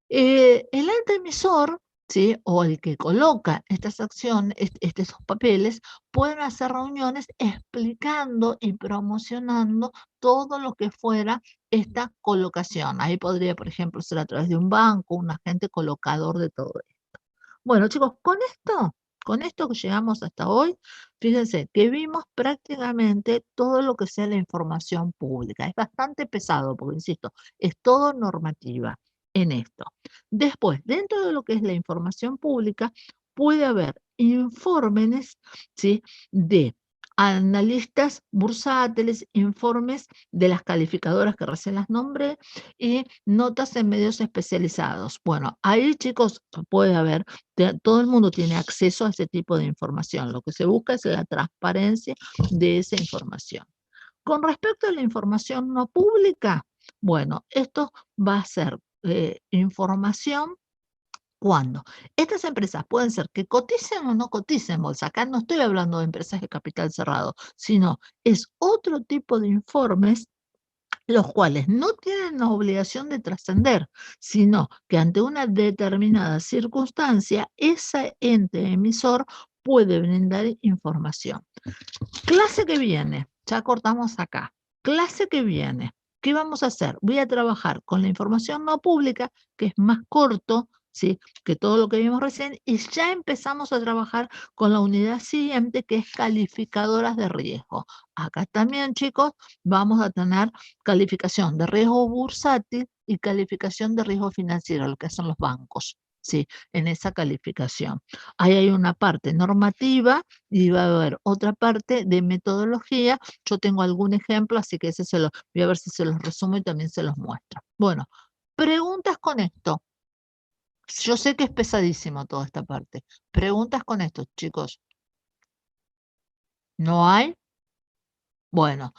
Speaker 1: El ente emisor, ¿sí?, o el que coloca estas acciones, estos papeles, pueden hacer reuniones explicando y promocionando todo lo que fuera esta colocación. Ahí podría, por ejemplo, ser a través de un banco, un agente colocador de todo esto. Bueno, chicos, con esto que llegamos hasta hoy, fíjense que vimos prácticamente todo lo que sea la información pública. Es bastante pesado porque, insisto, es todo normativa en esto. Después, dentro de lo que es la información pública, puede haber informes, ¿sí?, de analistas bursátiles, informes de las calificadoras que recién las nombré, y notas en medios especializados. Bueno, ahí, chicos, puede haber, todo el mundo tiene acceso a ese tipo de información. Lo que se busca es la transparencia de esa información. Con respecto a la información no pública, bueno, esto va a ser información cuando estas empresas pueden ser que coticen o no coticen en bolsa. Acá no estoy hablando de empresas de capital cerrado, sino es otro tipo de informes los cuales no tienen la obligación de trascender, sino que ante una determinada circunstancia, ese ente emisor puede brindar información. Clase que viene, ya cortamos acá. Clase que viene, ¿qué vamos a hacer? Voy a trabajar con la información no pública, que es más corto, ¿sí?, que todo lo que vimos recién, y ya empezamos a trabajar con la unidad siguiente, que es calificadoras de riesgo. Acá también, chicos, vamos a tener calificación de riesgo bursátil y calificación de riesgo financiero, lo que son los bancos, ¿sí?, en esa calificación. Ahí hay una parte normativa y va a haber otra parte de metodología. Yo tengo algún ejemplo, así que ese voy a ver si se los resumo y también se los muestro. Bueno, preguntas con esto. Yo sé que es pesadísimo toda esta parte. Preguntas con esto, chicos. ¿No hay? Bueno,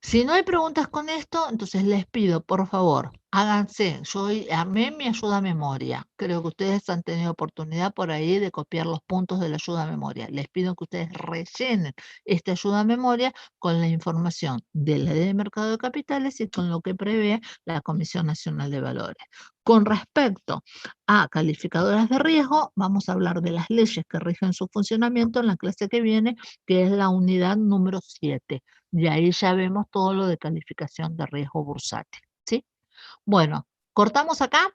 Speaker 1: si no hay preguntas con esto, entonces les pido, por favor, háganse. Yo hoy armé mi ayuda a memoria. Creo que ustedes han tenido oportunidad por ahí de copiar los puntos de la ayuda a memoria. Les pido que ustedes rellenen esta ayuda a memoria con la información de la ley de mercado de capitales y con lo que prevé la Comisión Nacional de Valores. Con respecto a calificadoras de riesgo, vamos a hablar de las leyes que rigen su funcionamiento en la clase que viene, que es la unidad número 7. Y ahí ya vemos todo lo de calificación de riesgo bursátil, ¿sí? Bueno, ¿cortamos acá?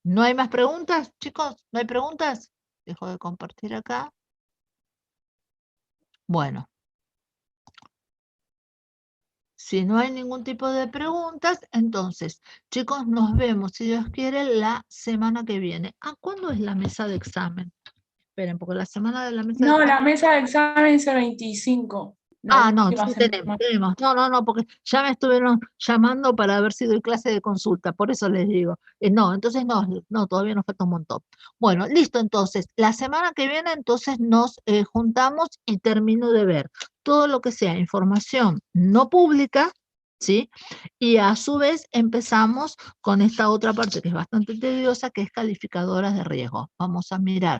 Speaker 1: ¿No hay más preguntas, chicos? ¿No hay preguntas? Dejo de compartir acá. Bueno. Si no hay ningún tipo de preguntas, entonces, chicos, nos vemos, si Dios quiere, la semana que viene. ¿A cuándo es la mesa de examen? Esperen, porque la semana de la mesa de
Speaker 2: No,
Speaker 1: examen...
Speaker 2: la mesa de examen es el 25. La
Speaker 1: Ah, no,
Speaker 2: última
Speaker 1: sí
Speaker 2: semana.
Speaker 1: tenemos. No, porque ya me estuvieron llamando para ver si doy clase de consulta, por eso les digo. No, entonces no, todavía nos falta un montón. Bueno, listo, entonces, la semana que viene entonces nos juntamos y termino de ver todo lo que sea información no pública, ¿sí? Y a su vez empezamos con esta otra parte que es bastante tediosa, que es calificadoras de riesgo. Vamos a mirar